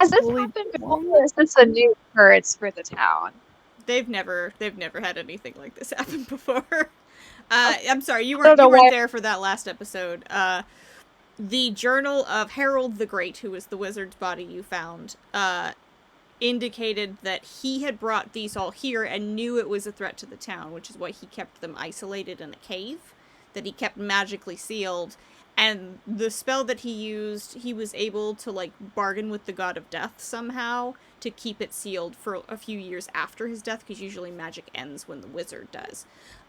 this we'll leave happened it before, alone. or is this a new occurrence for the town? They've never had anything like this happen before. I'm sorry, you I don't know weren't why- there for that last episode. The journal of Harold the Great, who was the wizard's body you found, indicated that he had brought these all here and knew it was a threat to the town, which is why he kept them isolated in a cave that he kept magically sealed. And the spell that he used, he was able to, bargain with the god of death somehow to keep it sealed for a few years after his death, because usually magic ends when the wizard does.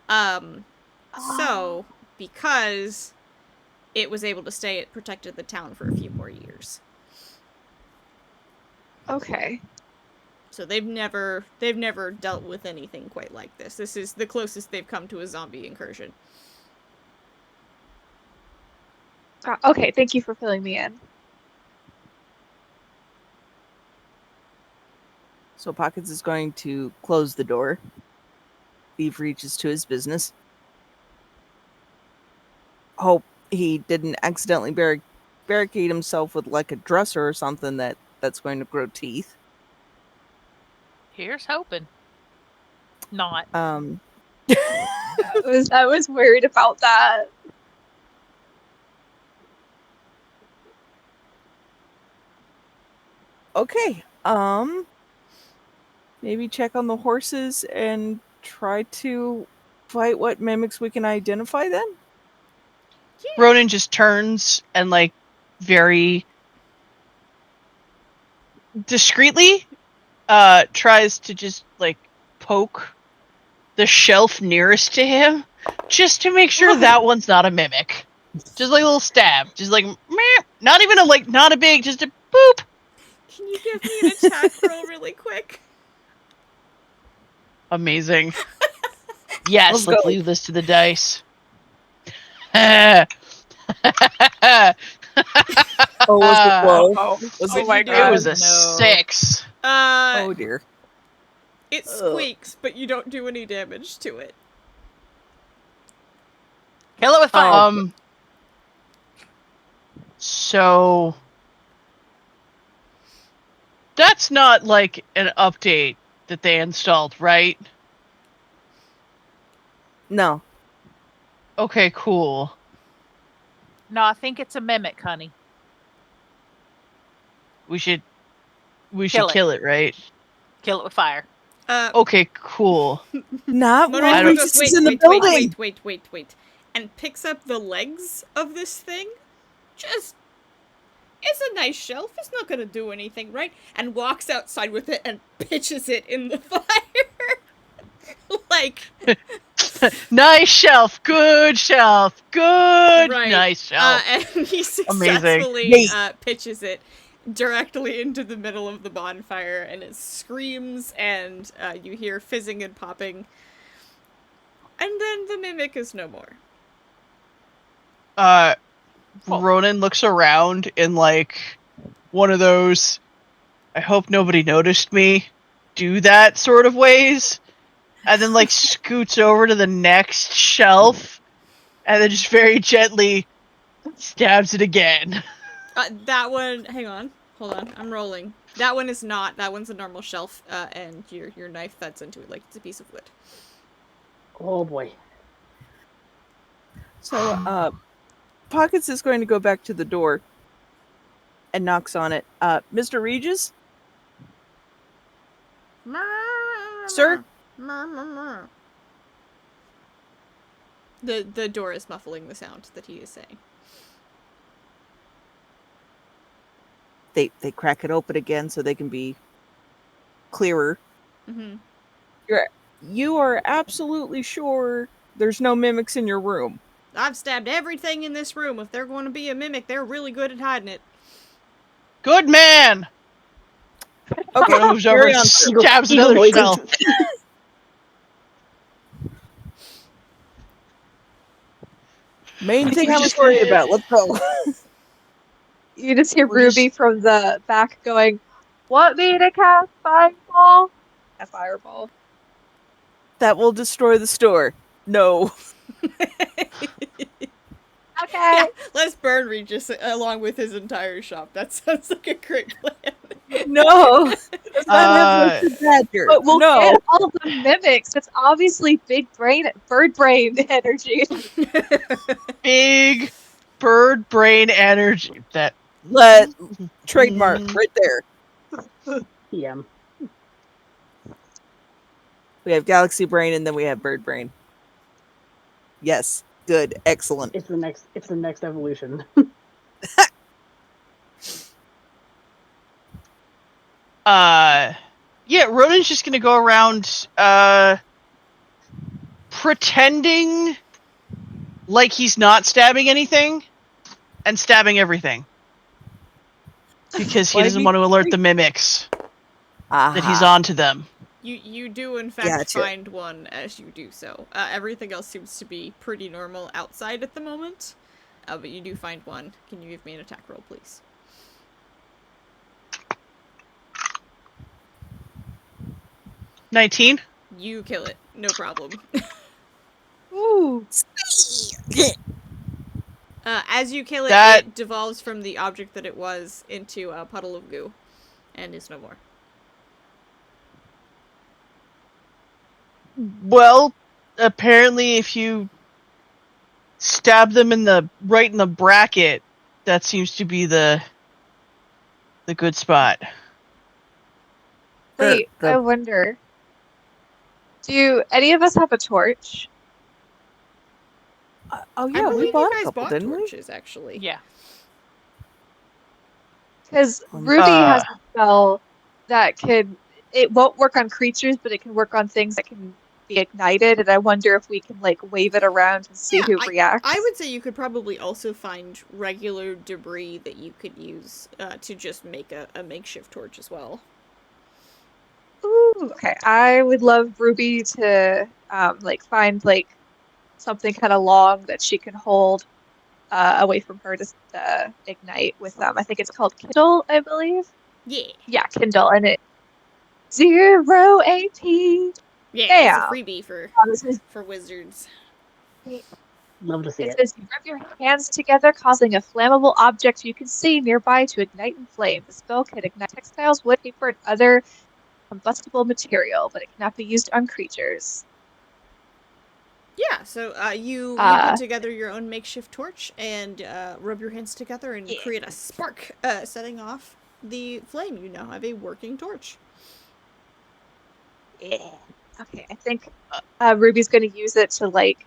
So, because it was able to stay, it protected the town for a few more years. Okay. So they've never dealt with anything quite like this. This is the closest they've come to a zombie incursion. Okay, thank you for filling me in. So Pockets is going to close the door Eve reaches to his business. Hope he didn't accidentally barricade himself with like a dresser or something that's going to grow teeth. Here's hoping. Not. I was worried about that. Okay. Maybe check on the horses and try to fight what mimics we can identify then? Ronan just turns and, like, very discreetly tries to just, like, poke the shelf nearest to him just to make sure that one's not a mimic. Just like a little stab. Just like, meh. Not even a, like, not a big, just a boop. Can you give me an attack roll really quick? Amazing. Yes, let's go. leave this to the dice. Oh, Oh, was it low? Oh, Was What'd it my It God, was a no. 6. Oh dear. It squeaks, but you don't do any damage to it. Kill it with fire. So that's not like an update that they installed, right? No. Okay, cool. No, I think it's a mimic, honey. We should Kill it. kill it, right? Kill it with fire. Okay, cool. Not Motorized while I don't- one goes, Regis wait, is in the wait, building. wait, and picks up the legs of this thing. Just, it's a nice shelf. It's not gonna do anything, right? And walks outside with it and pitches it in the fire. Like, Nice shelf, good, right. nice shelf. And he Amazing. successfully Neat. pitches it directly into the middle of the bonfire, and it screams, and you hear fizzing and popping. And then the mimic is no more. Ronan looks around in like one of those I hope nobody noticed me do that sort of ways, and then like scoots over to the next shelf and then just very gently stabs it again. That one, hang on, hold on, I'm rolling. That one is not, that one's a normal shelf, and your knife thuds into it like it's a piece of wood. oh boy. So, Pockets is going to go back to the door and knocks on it. Mr. Regis? Sir? The door is muffling the sound that he is saying. They crack it open again so they can be clearer. Mm-hmm. You are absolutely sure there's no mimics in your room. I've stabbed everything in this room. If they're going to be a mimic, they're really good at hiding it. Good man! Okay, Ronan moves over carry and on. stabs Eagle another noises. shelf. Main thing we I was just- worried about. Let's go. You just hear We're Ruby just- from the back going, "Want me to cast fireball?" A fireball. That will destroy the store. No. Okay. Yeah, let's burn Regis along with his entire shop. That sounds like a great plan. No. Does not have Mr. Badger. But we'll no. get all the mimics. It's obviously bird brain energy. Big bird brain energy. That Let trademark right there. Yeah. We have Galaxy Brain and then we have Bird Brain. Yes. Good. Excellent. It's the next evolution. Yeah, Ronan's just gonna go around pretending like he's not stabbing anything and stabbing everything. Because he Why doesn't be- want to alert the mimics that he's Aha. on to them. You do in fact Gotcha. find one as you do so. Everything else seems to be pretty normal outside at the moment, but you do find one. Can you give me an attack roll, please? 19? You kill it. No problem. Ooh. As you kill it, That- it devolves from the object that it was into a puddle of goo, and is no more. Well, apparently if you stab them right in the bracket, that seems to be the good spot. Wait, The- I wonder. Do any of us have a torch? Oh I yeah, we believe bought you a guys couple, bought didn't we? torches, actually. Yeah. Because Um, Ruby has a spell that it won't work on creatures, but it can work on things that can be ignited, and I wonder if we can, like, wave it around and see who reacts. I would say you could probably also find regular debris that you could use to just make a makeshift torch as well. Ooh, okay. I would love Ruby to, find, like, something kind of long that she can hold away from her to ignite with them. I think it's called Kindle, I believe. Yeah. Yeah, Kindle, and it 0 AP. Yeah, it's a Bam. freebie This is for wizards. Love to see It it. says you rub your hands together, causing a flammable object you can see nearby to ignite in flame. The spell can ignite textiles, wood, paper, and other combustible material, but it cannot be used on creatures. Yeah, so you Uh, put together your own makeshift torch and rub your hands together and Yeah. create a spark, setting off the flame. You now have a working torch. Yeah. Okay, I think Ruby's going to use it to, like,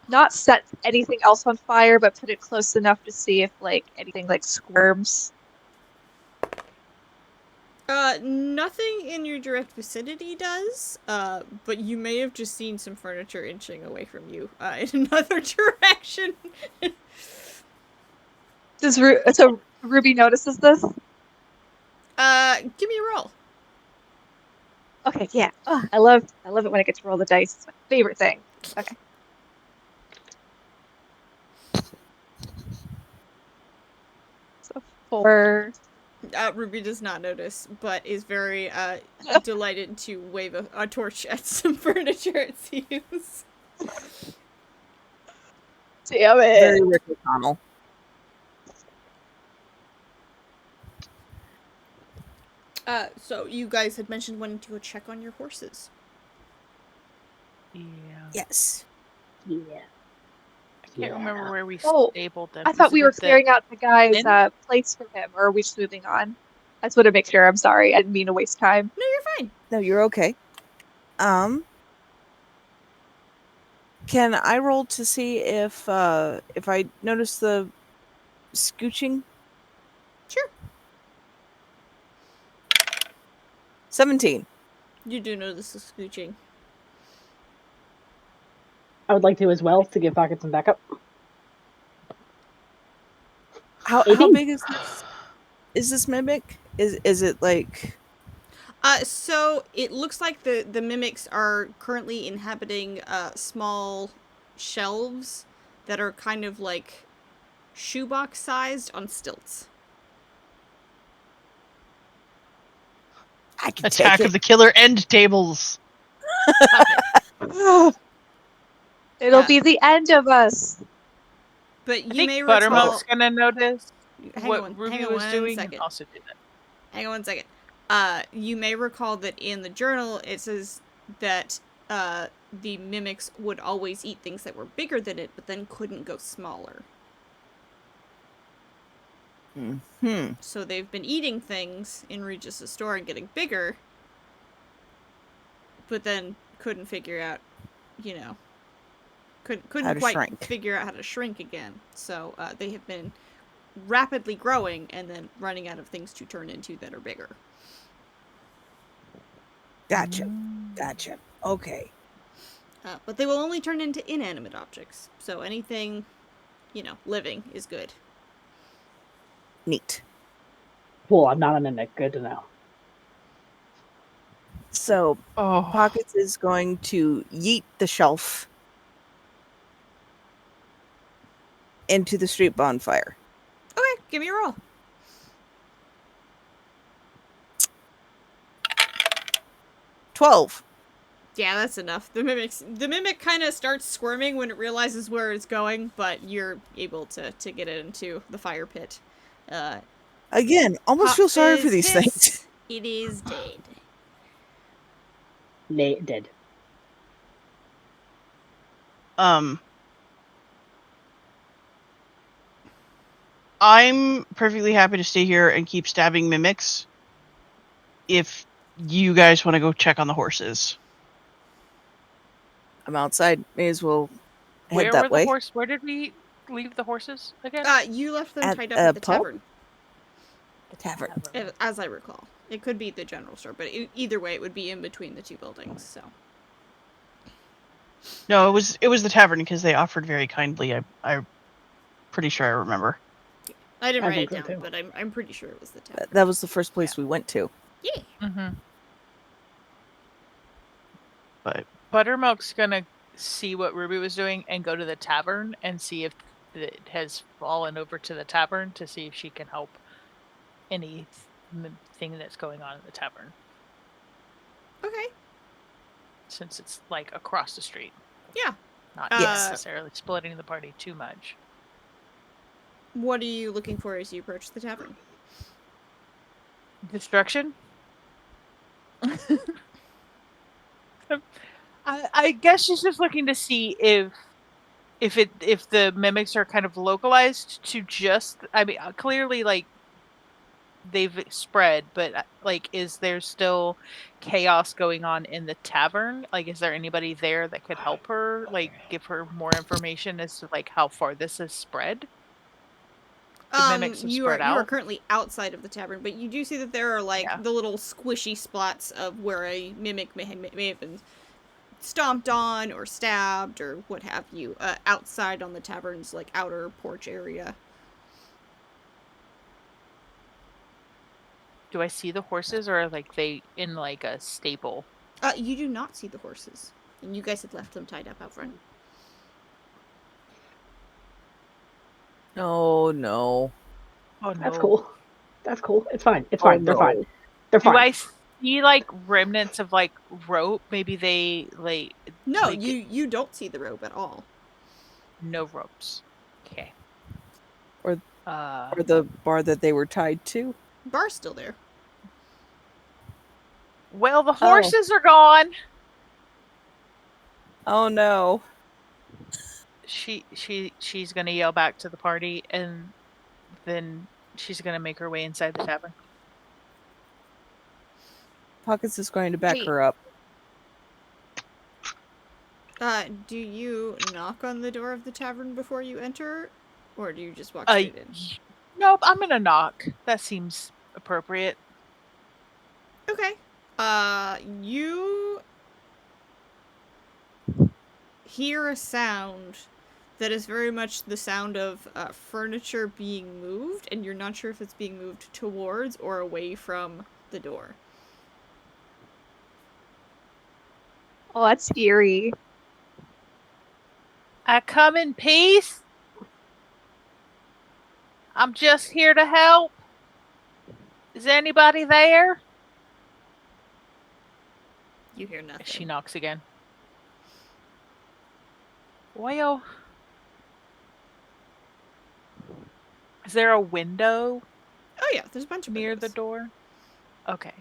not set anything else on fire, but put it close enough to see if, like, anything, like, squirms. Nothing in your direct vicinity does, but you may have just seen some furniture inching away from you, in another direction. So Ruby notices this? Give me a roll. Okay, yeah. Oh, I love it when I get to roll the dice. It's my favorite thing. Okay. So 4. Ruby does not notice, but is very, delighted to wave a torch at some furniture it seems. Damn it. Very Rick O'Connell. So you guys had mentioned wanting to go check on your horses. Yeah. Yes. Yeah. I can't remember where we Oh, stabled them. I thought Is we it were at the clearing out the guy's inn? plates for him, or are we just moving on? I just want to make sure. I'm sorry. I didn't mean to waste time. No, you're fine. No, you're okay. Can I roll to see if I notice the scooching? Sure. 17. You do know this is scooching. I would like to as well to give Pocket some backup. How 18. big is this? Is this mimic? Is it like? So it looks like the mimics are currently inhabiting small shelves that are kind of like shoebox sized on stilts. I can Attack take of it. the Killer End tables. It'll be the end of us. But I you think may Buttermilk's recall. gonna notice Hang what on, Ruby hang on was one doing second. and also do that. Hang on one second. You may recall that in the journal it says that the mimics would always eat things that were bigger than it, but then couldn't go smaller. Hmm. So they've been eating things in Regis' store and getting bigger, but then couldn't figure out, couldn't How to quite shrink. figure out how to shrink again. So they have been rapidly growing and then running out of things to turn into that are bigger. Gotcha. Okay. But they will only turn into inanimate objects. So anything, living is good. Neat. Cool, I'm not a mimic. Good to know. So Oh, Pockets is going to yeet the shelf into the street bonfire. Okay, give me a roll. 12. Yeah, that's enough. The mimic kind of starts squirming when it realizes where it's going, but you're able to get it into the fire pit. Again, almost Pop feel sorry for fizz these hiss, things. It is dead. Dead. I'm perfectly happy to stay here and keep stabbing mimics. If you guys want to go check on the horses. I'm outside. May as well head Where that were the way. horse? Where did we leave the horses again? You left them At tied up a at the pub? tavern, The tavern. as I recall. It could be the general store, but either way, it would be in between the two buildings. So. No, it was the tavern because they offered very kindly. I'm pretty sure I remember. I didn't I write think it so, down, too. but I'm pretty sure it was the tavern. That was the first place we went to. Yeah. Mm-hmm. But Buttermilk's gonna see what Ruby was doing and go to the tavern and see if it has fallen over to the tavern to see if she can help anything that's going on in the tavern, Okay. since it's like across the street. Yeah. Not Yes. necessarily splitting the party too much. What are you looking for as you approach the tavern? Destruction? I guess she's just looking to see if the mimics are kind of localized to just, I mean, clearly like they've spread, but like is there still chaos going on in the tavern? Like is there anybody there that could help her, like give her more information as to like how far this has spread? The mimics have You spread are out. currently outside of the tavern, but you do see that there are like Yeah. the little squishy spots of where a mimic may have been stomped on or stabbed or what have you, outside on the tavern's like outer porch area. Do I see the horses, or are like they in like a stable? You do not see the horses, and you guys had left them tied up out front. Oh no. Oh no. That's cool. That's cool. It's fine. It's Oh, fine. They're no. fine. They're Do fine. I see like remnants of like rope? Maybe they like No, like, you don't see the rope at all. no ropes. Okay. Or the bar that they were tied to. Bar's still there. Well, the horses are gone. Oh no. She's gonna yell back to the party, and then she's gonna make her way inside the tavern. Pockets is going to back Wait. her up. Do you knock on the door of the tavern before you enter, or do you just walk straight in? Nope, I'm gonna knock. That seems appropriate. Okay. You hear a sound that is very much the sound of furniture being moved, and you're not sure if it's being moved towards or away from the door. Oh, that's eerie. I come in peace. I'm just here to help. Is anybody there? You hear nothing. She knocks again. Well, is there a window Oh yeah, there's a bunch of near the windows. door? Okay.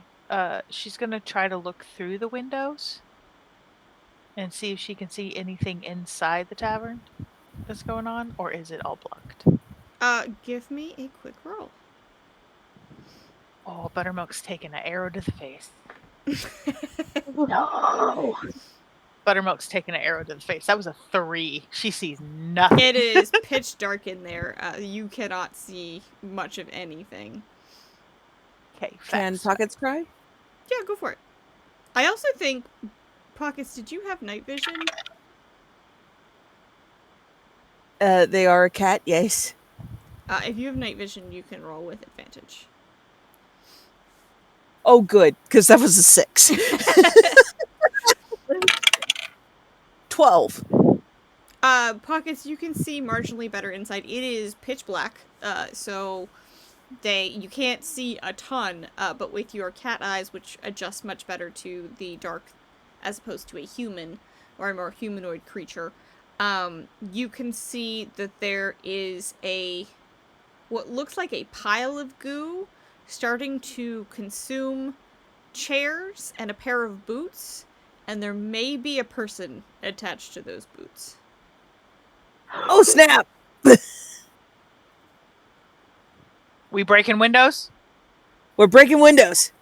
She's gonna try to look through the windows and see if she can see anything inside the tavern that's going on, or is it all blocked? Give me a quick roll. Oh, Buttermilk's taking an arrow to the face. No. Buttermilk's taking an arrow to the face. That was a 3. She sees nothing. It is pitch dark in there. You cannot see much of anything. Okay, Can facts. Pockets cry? Yeah, go for it. I also think, Pockets, did you have night vision? They are a cat, yes. If you have night vision, you can roll with advantage. Oh, good, because that was a 6. 12. Pockets, you can see marginally better inside. It is pitch black, so you can't see a ton, but with your cat eyes, which adjust much better to the dark as opposed to a human or a more humanoid creature, you can see that there is what looks like a pile of goo starting to consume chairs and a pair of boots, and there may be a person attached to those boots. Oh snap! We breaking windows? We're breaking windows.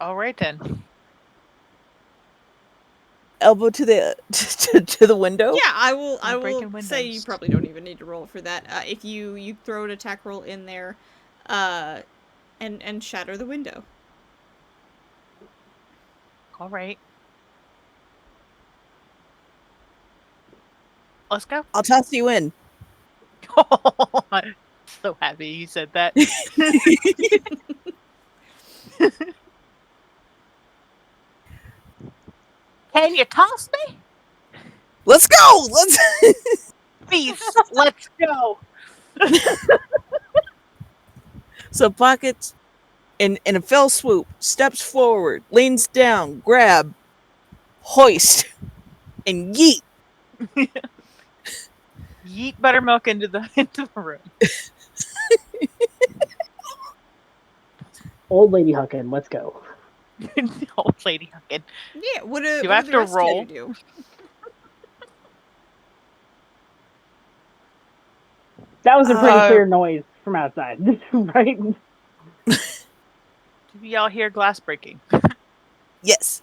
All right then. Elbow to the to the window. Yeah, I will breaking say you windows. probably don't even need to roll for that. If you throw an attack roll in there, and shatter the window. All right. Let's go. I'll toss you in. I'm so happy you said that. Can you toss me? Let's go. Let's. Please, let's go. So Pockets, in a fell swoop, steps forward, leans down, grab, hoist, and yeet. Yeet buttermilk into the room. Old lady Huckin, let's go. Old lady hugging. Yeah, what Do do I have the to rest of roll? you do? That was a pretty Uh, clear noise from outside, right? Do y'all hear glass breaking? Yes.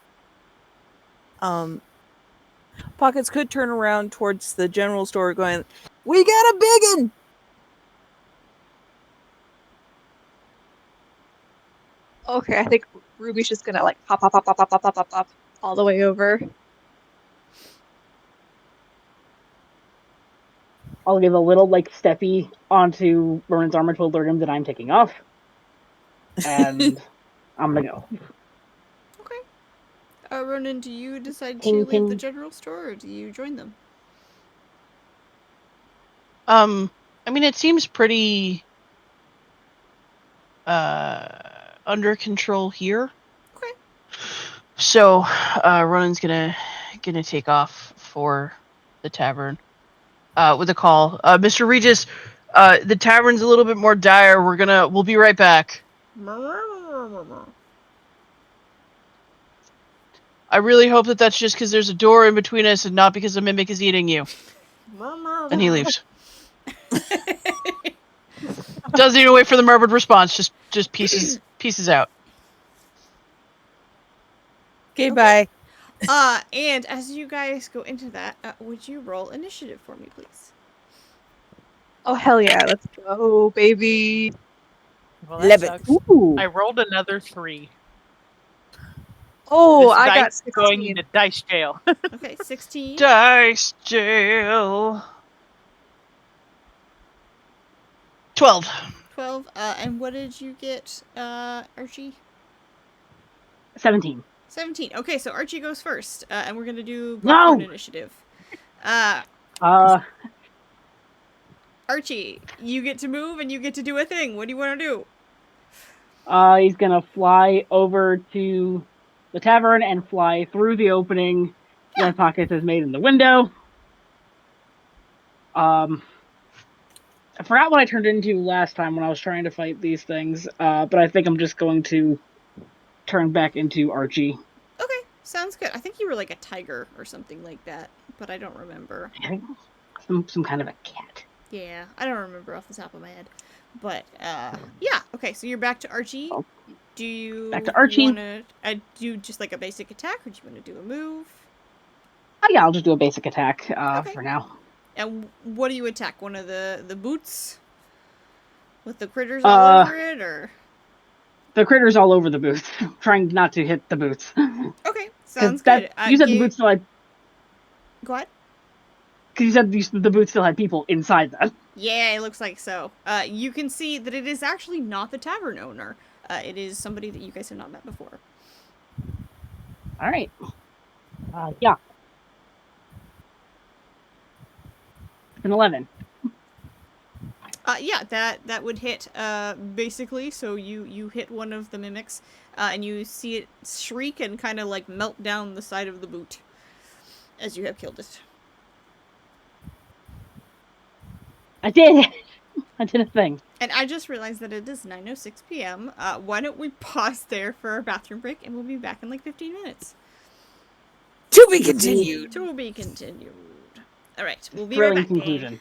Pockets could turn around towards the general store, going, "We got a biggin." Okay, I think Ruby's just gonna like hop all the way over. I'll give a little like steppy onto Vernon's armor to alert him that I'm taking off, and I'm gonna go. Okay. Ronan, do you decide Ting, to leave the ting. general store, or do you join them? I mean, it seems pretty under control here. Okay. So, Ronan's gonna take off for the tavern. With a call, Mr. Regis, the tavern's a little bit more dire. We'll be right back. I really hope that that's just because there's a door in between us and not because a mimic is eating you. And he leaves. Doesn't even wait for the murmured response. Just pieces out. Okay, bye. And as you guys go into that, would you roll initiative for me, please? Oh hell yeah, let's go, baby. Well, that 11. sucks. Ooh, I rolled another 3. Oh, This I got dice going 16. into dice jail. Okay, 16. Dice jail. 12. 12. And what did you get, Archie? 17. 17. Okay, so Archie goes first, and we're gonna do No! popcorn initiative. Uh, Archie, you get to move and you get to do a thing. What do you want to do? he's gonna fly over to the tavern and fly through the opening that Pockets has made in the window. I forgot what I turned into last time when I was trying to fight these things, but I think I'm just going to turn back into Archie. Okay, sounds good. I think you were like a tiger or something like that, but I don't remember. I think some kind of a cat. Yeah, I don't remember off the top of my head. But, yeah. Okay, so you're back to Archie. Oh. Do you Back to Archie. want to do just like a basic attack, or do you want to do a move? Oh yeah, I'll just do a basic attack Okay. for now. And what do you attack? One of the boots? With the critters all over it, or? The critters all over the boots, trying not to hit the boots. Okay, sounds good. You said the boots still had. Go ahead. Because you said the boots still had people inside them. Yeah, it looks like so. You can see that it is actually not the tavern owner. It is somebody that you guys have not met before. All right. Yeah. It's an 11. Yeah, that would hit basically. So you hit one of the mimics, and you see it shriek and kind of like melt down the side of the boot as you have killed it. I did. I did a thing. And I just realized that it is 9:06 p.m. Why don't we pause there for our bathroom break, and we'll be back in like 15 minutes. To be continued. To be continued. All right, we'll be right Thrilling back, gang. conclusion.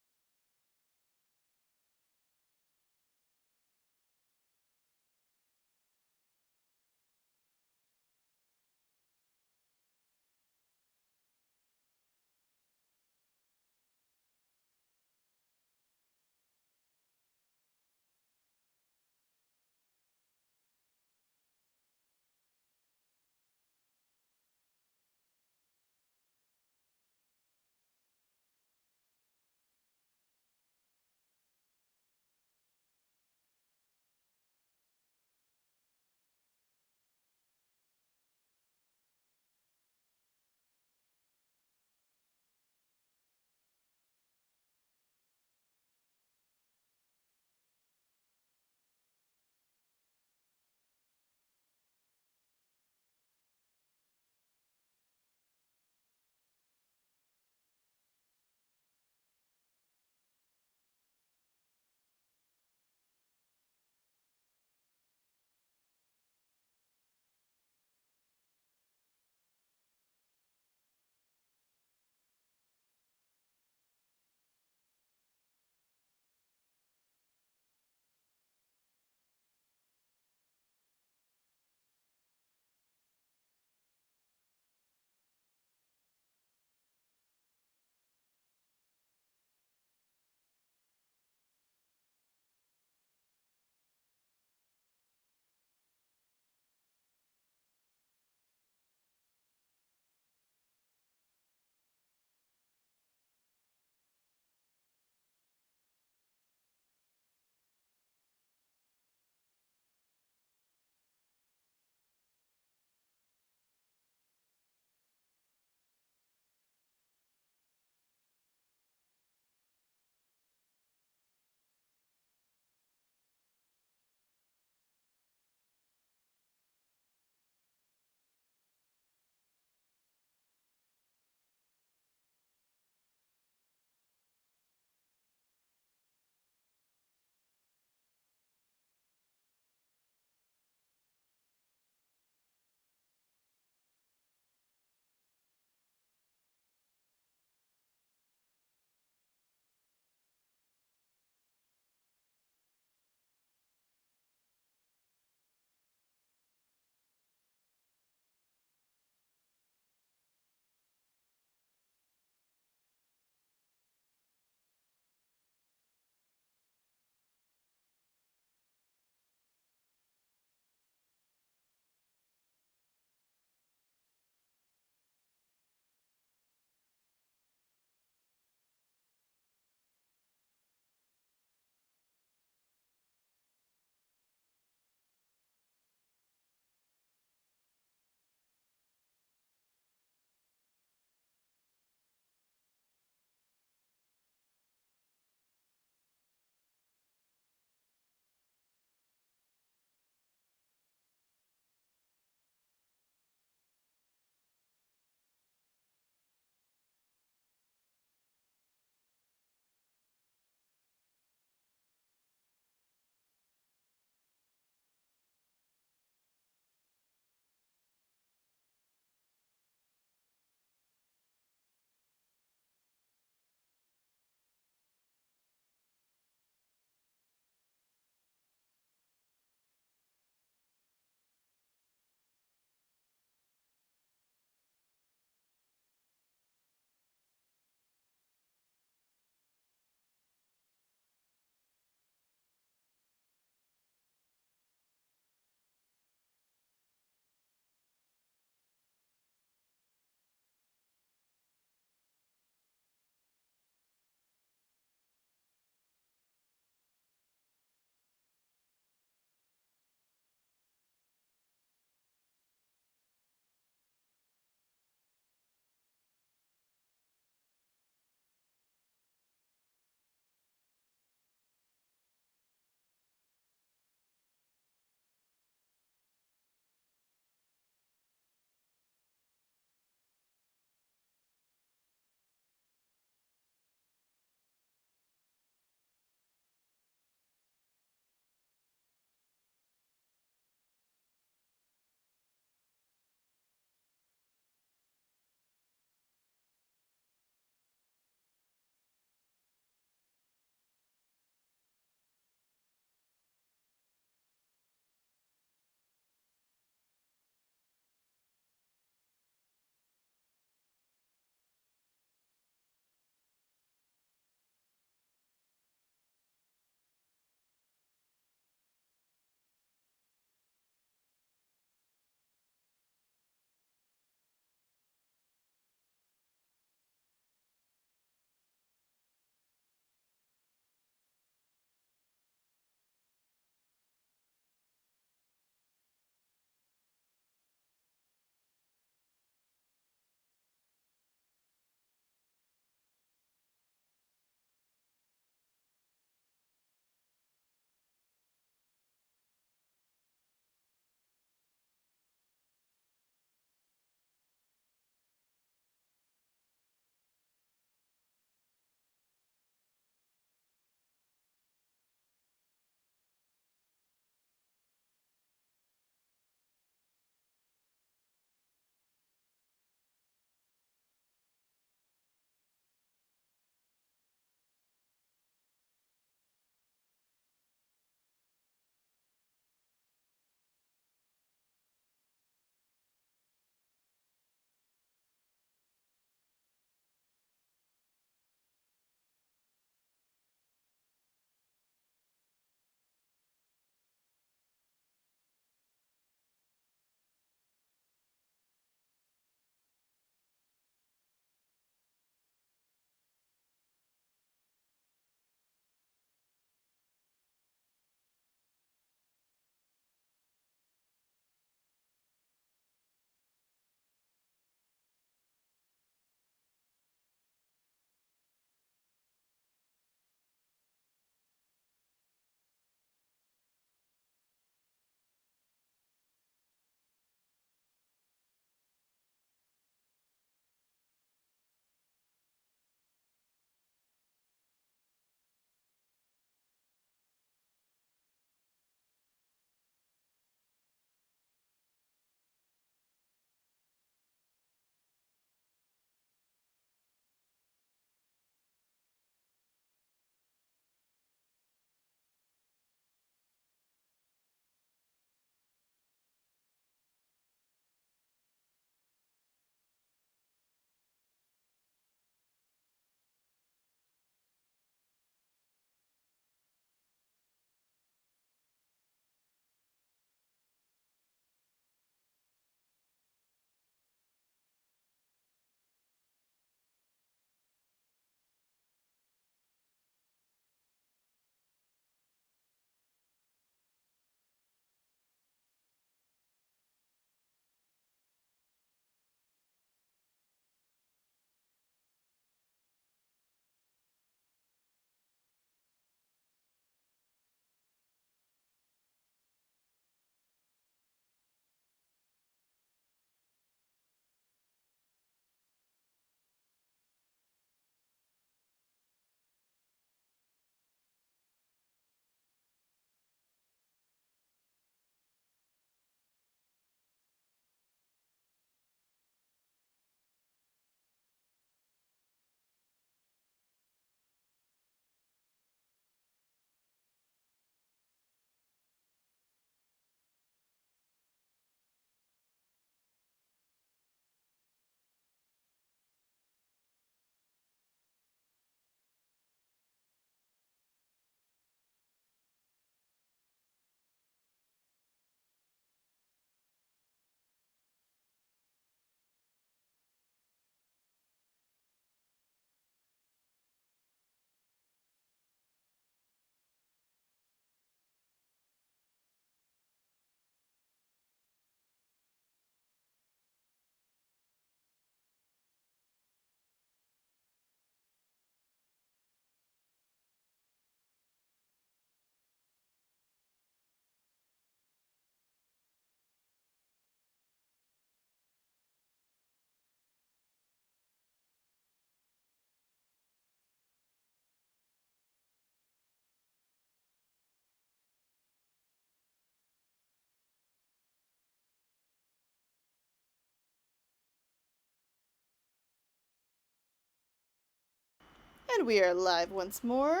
And we are live once more.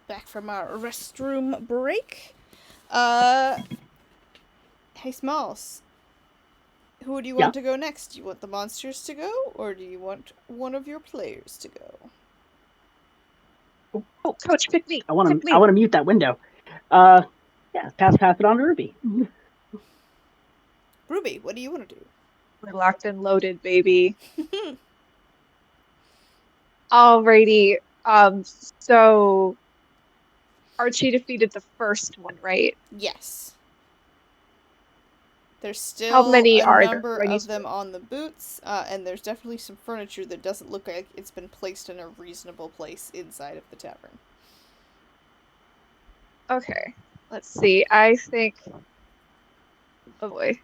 Back from our restroom break. Hey Smalls. Who do you want to go next? Do you want the monsters to go, or do you want one of your players to go? Oh, Coach, pick me. I want Pick to. me. I want to mute that window. Yeah, pass it on to Ruby. Ruby, what do you want to do? We're locked and loaded, baby. Alrighty. So Archie defeated the first one, right? Yes. There's How still many a are there? number Do I need of them to- on the boots, and there's definitely some furniture that doesn't look like it's been placed in a reasonable place inside of the tavern. Okay. Let's see. I think. Oh boy.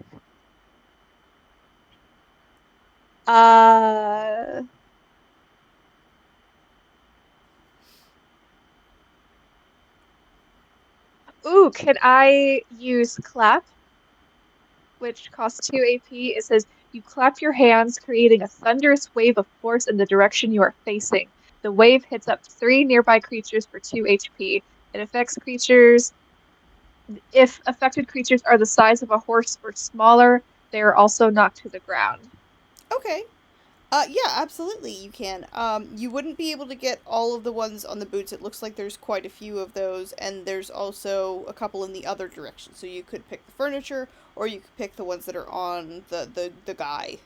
Uh. Ooh, can I use clap, which costs 2 AP? It says you clap your hands, creating a thunderous wave of force in the direction you are facing. The wave hits up to 3 nearby creatures for 2 HP. It affects creatures. If affected creatures are the size of a horse or smaller, they are also knocked to the ground. Okay. Yeah, absolutely, you can. You wouldn't be able to get all of the ones on the boots. It looks like there's quite a few of those, and there's also a couple in the other direction. So you could pick the furniture, or you could pick the ones that are on the guy.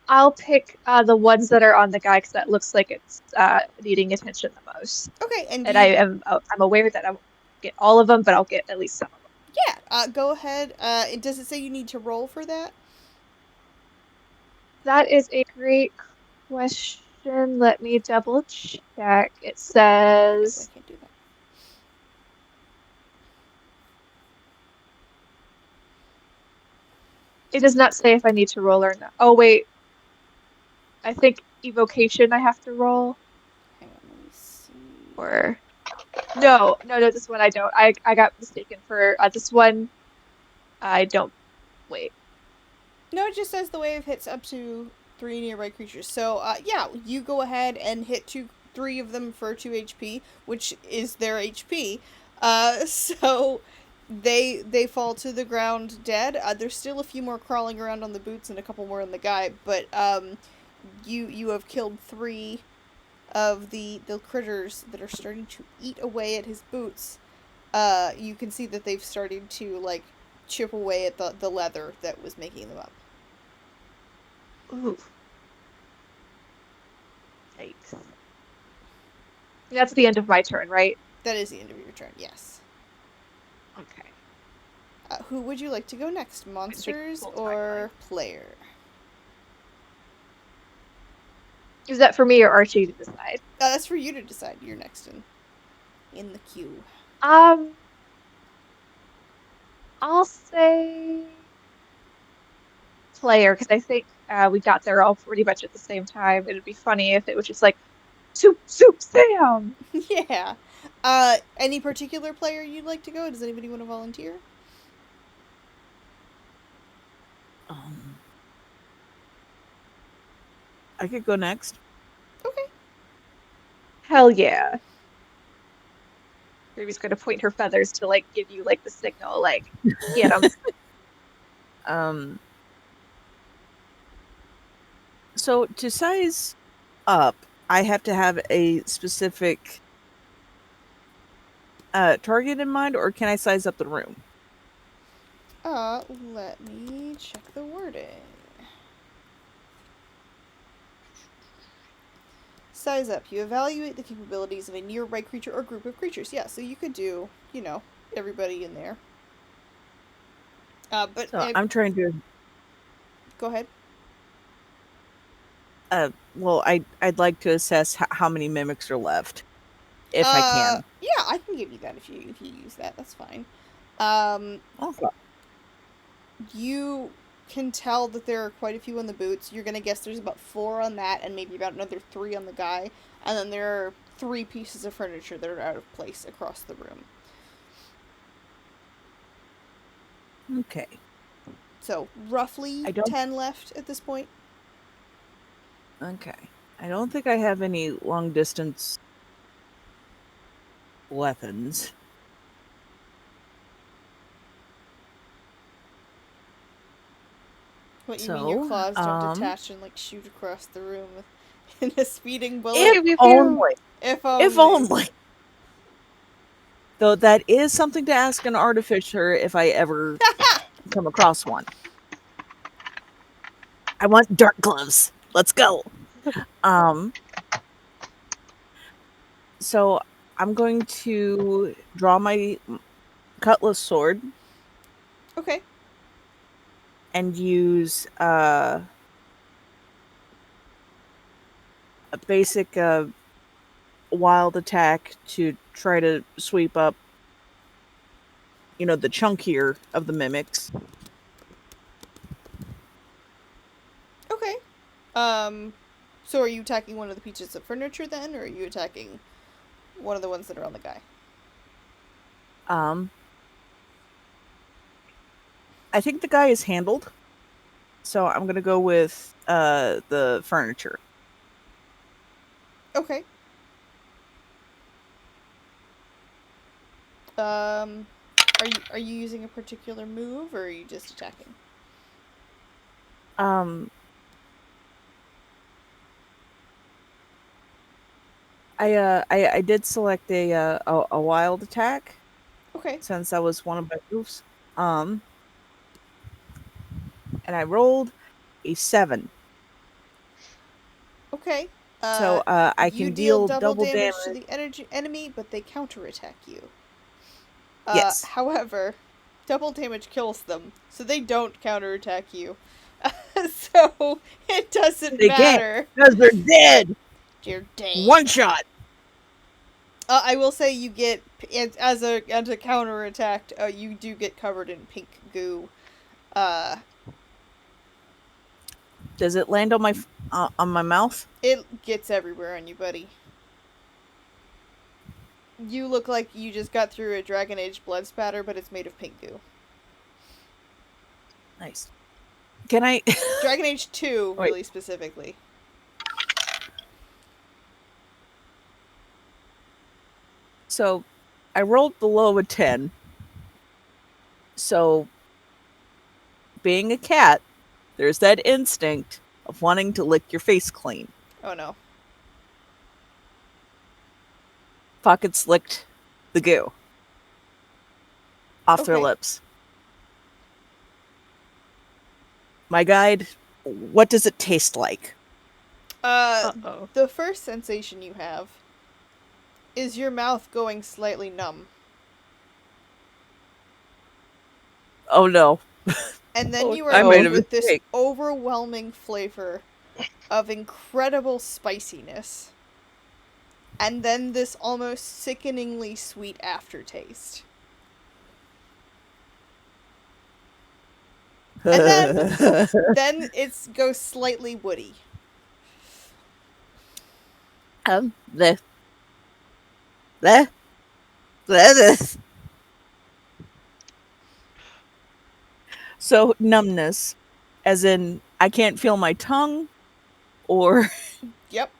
I'll pick the ones that are on the guy because that looks like it's needing attention the most. Okay, and I'm aware that I won't get all of them, but I'll get at least some of them. yeah, go ahead. Does it say you need to roll for that? That is a great question. Let me double check. It says I can't do that. it does not say if I need to roll or not. Oh wait, I think evocation I have to roll. Hang on, let me see. Or no, this one I don't. I got mistaken for this one. I don't. Wait. No, it just says the wave hits up to 3 nearby creatures. So, yeah, you go ahead and hit 3 of them for 2 HP, which is their HP. So they fall to the ground dead. There's still a few more crawling around on the boots and a couple more on the guy, but you have killed 3 of the critters that are starting to eat away at his boots. You can see that they've started to like chip away at the leather that was making them up. Ooh. Yikes. That's the end of my turn, right? That is the end of your turn, yes. Okay. Who would you like to go next, monsters or player? Is that for me or Archie to decide? That's for you to decide. You're next in the queue. I'll say player because I think we got there all pretty much at the same time. It'd be funny if it was just like soup, Sam. Yeah. Any particular player you'd like to go? Does anybody want to volunteer? I could go next. Okay. Hell yeah. Ruby's gonna point her feathers to like give you like the signal, like get them. So to size up, I have to have a specific target in mind, or can I size up the room? Let me check the wording. Size up. You evaluate the capabilities of a nearby creature or group of creatures. Yeah, so you could do, everybody in there. But so I'm trying to. Go ahead. Well, I'd like to assess how many mimics are left, if I can. Yeah, I can give you that if you use that. That's fine. Okay. You can tell that there are quite a few on the boots. You're gonna guess there's about 4 on that, and maybe about another 3 on the guy. And then there are 3 pieces of furniture that are out of place across the room. Okay. So roughly 10 left at this point. Okay. I don't think I have any long distance weapons. What, you mean your So, claws don't detach and like shoot across the room in a speeding bullet? if Pew, pew, only. pew. If only. If only. Though that is something to ask an artificer if I ever come across one. I want dark gloves. Let's go. So I'm going to draw my cutlass sword Okay. and use a basic wild attack to try to sweep up, the chunkier of the mimics. Okay. So are you attacking one of the pieces of furniture then, or are you attacking one of the ones that are on the guy? I think the guy is handled, so I'm gonna go with the furniture. Okay. Are you using a particular move, or are you just attacking? I did select a wild attack Okay. since that was one of my moves. And I rolled a 7. Okay. So I You can deal deal double double damage damage. to the enemy, but they counterattack you. Yes. However, double damage kills them, so they don't counterattack you. So it doesn't They can't, matter. because they're dead. You're dead. One shot. I will say you get as a counterattack. You do get covered in pink goo. Does it land on my mouth? It gets everywhere on you, buddy. You look like you just got through a Dragon Age blood spatter, but it's made of pink goo. Nice. Can I? Dragon Age 2, Wait. really specifically. So, I rolled below a 10. So, being a cat, there's that instinct of wanting to lick your face clean. Oh no. Pockets licked the goo off their Okay. lips. My guide, what does it taste like? Uh-oh. The first sensation you have is your mouth going slightly numb. Oh no. And then you I are made met a with this mistake. overwhelming flavor of incredible spiciness. And then this almost sickeningly sweet aftertaste. And then it goes slightly woody. the So numbness, as in I can't feel my tongue, or Yep.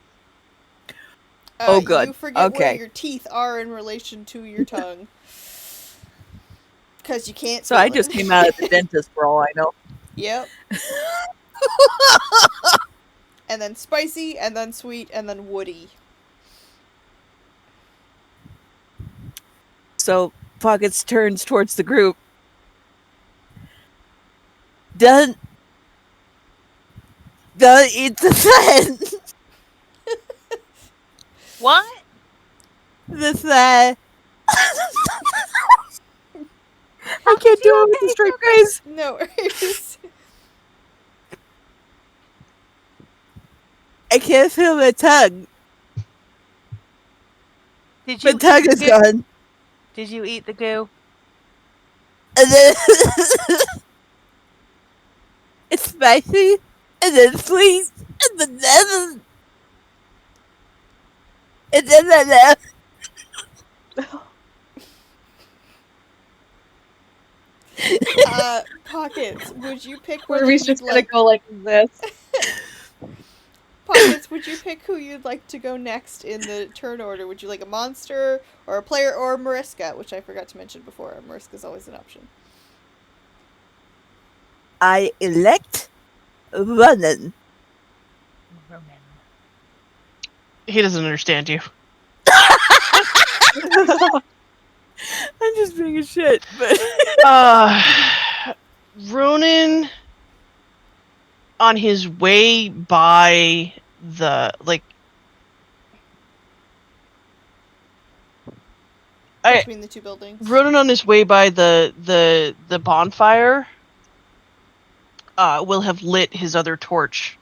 Oh, good. You forget where Okay. your teeth are in relation to your tongue. Because you can't so feel I just it. came out of the dentist for all I know. Yep. And then spicy, and then sweet, and then woody. So Pockets turns towards the group. Don't eat the thing. What? The thing. I can't do it with a straight face. No worries. I can't feel my tongue. Did My you tongue eat is the goo? gone. Did you eat the goo? And then it's spicy, and then sweet, and then Pockets, would you pick whether Ruby's you'd just gonna like... go like this. Pockets, would you pick who you'd like to go next in the turn order? Would you like a monster, or a player, or Mariska, which I forgot to mention before. Mariska's always an option. I elect Ronan. Ronan. He doesn't understand you. I'm just being a shit, but Ronan, on his way by the Between the two buildings. Ronan on his way by the bonfire will have lit his other torch.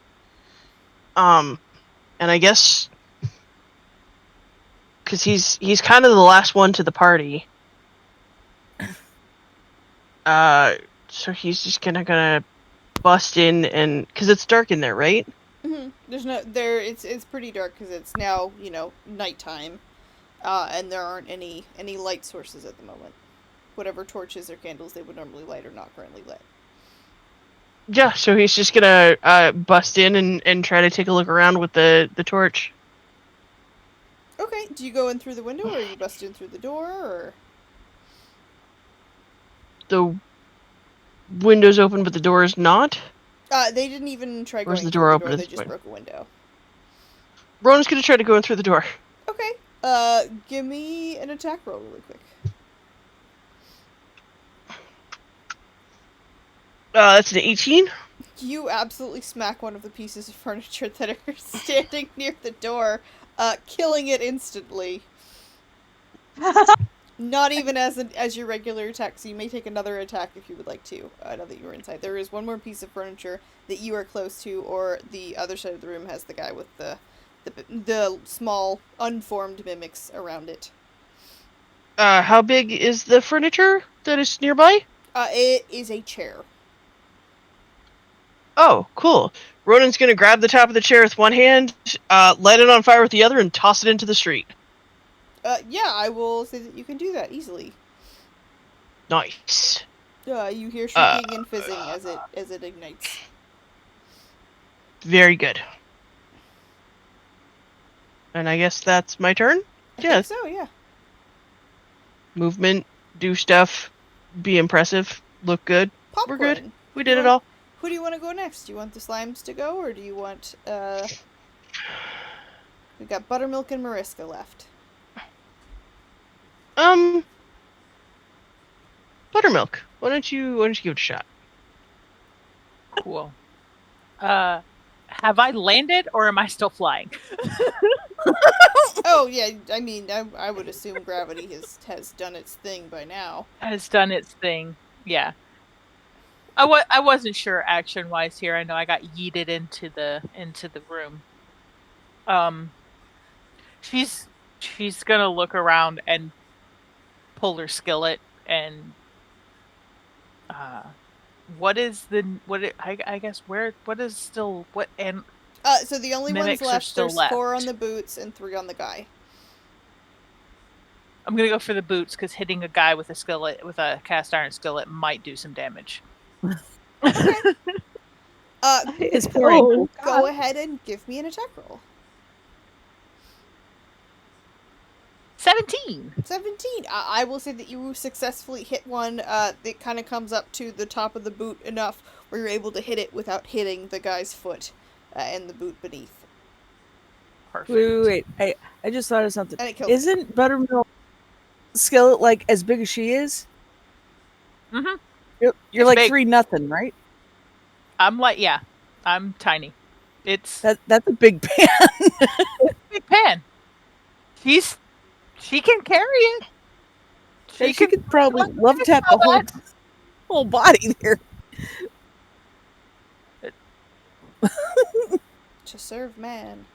And I guess because he's kind of the last one to the party. So he's just gonna bust in, and because it's dark in there, right? Mm-hmm. It's pretty dark because it's now nighttime, and there aren't any light sources at the moment. Whatever torches or candles they would normally light are not currently lit. Yeah, so he's just gonna bust in and try to take a look around with the torch. Okay, do you go in through the window, or you bust in through the door, or? The window's open, but the door is not. They didn't even try Where's going the through door the open door. at They this just point? broke a window. Ronan's gonna try to go in through the door. Okay. Give me an attack roll really quick. That's an 18. You absolutely smack one of the pieces of furniture that are standing near the door, killing it instantly. Not even as your regular attack, so you may take another attack if you would like to, now that you are inside. There is one more piece of furniture that you are close to, or the other side of the room has the guy with the small, unformed mimics around it. How big is the furniture that is nearby? It is a chair. Oh, cool. Ronan's gonna grab the top of the chair with one hand, light it on fire with the other, and toss it into the street. Yeah, I will say that you can do that easily. Nice. You hear shrieking and fizzing as it ignites. Very good. And I guess that's my turn? I think so, yeah. Movement, do stuff, be impressive, look good. Popcorn. We're good. We did it all. Who do you want to go next? Do you want the slimes to go, or do you want, We've got Buttermilk and Mariska left. Buttermilk. Why don't you give it a shot? Cool. Have I landed, or am I still flying? Oh, yeah, I mean, I would assume gravity has done its thing by now. Has done its thing. Yeah. I wasn't sure action-wise here. I know I got yeeted into the room. She's gonna look around and pull her skillet and what is still what and So the only mimics ones are left, still there's left. 4 on the boots and 3 on the guy. I'm gonna go for the boots because hitting a guy with a cast iron skillet might do some damage. it's pouring. Go ahead and give me an attack roll. 17. 17. I will say that you successfully hit one that kind of comes up to the top of the boot enough where you're able to hit it without hitting the guy's foot and the boot beneath. Perfect. Wait. I just thought of something. And it kills Isn't Buttermilk skillet like as big as she is? Mm-hmm. You're like big. 3-0, right? I'm tiny. That's a big pan. big pan. She can carry it. She could probably love tap the whole body there. To serve man.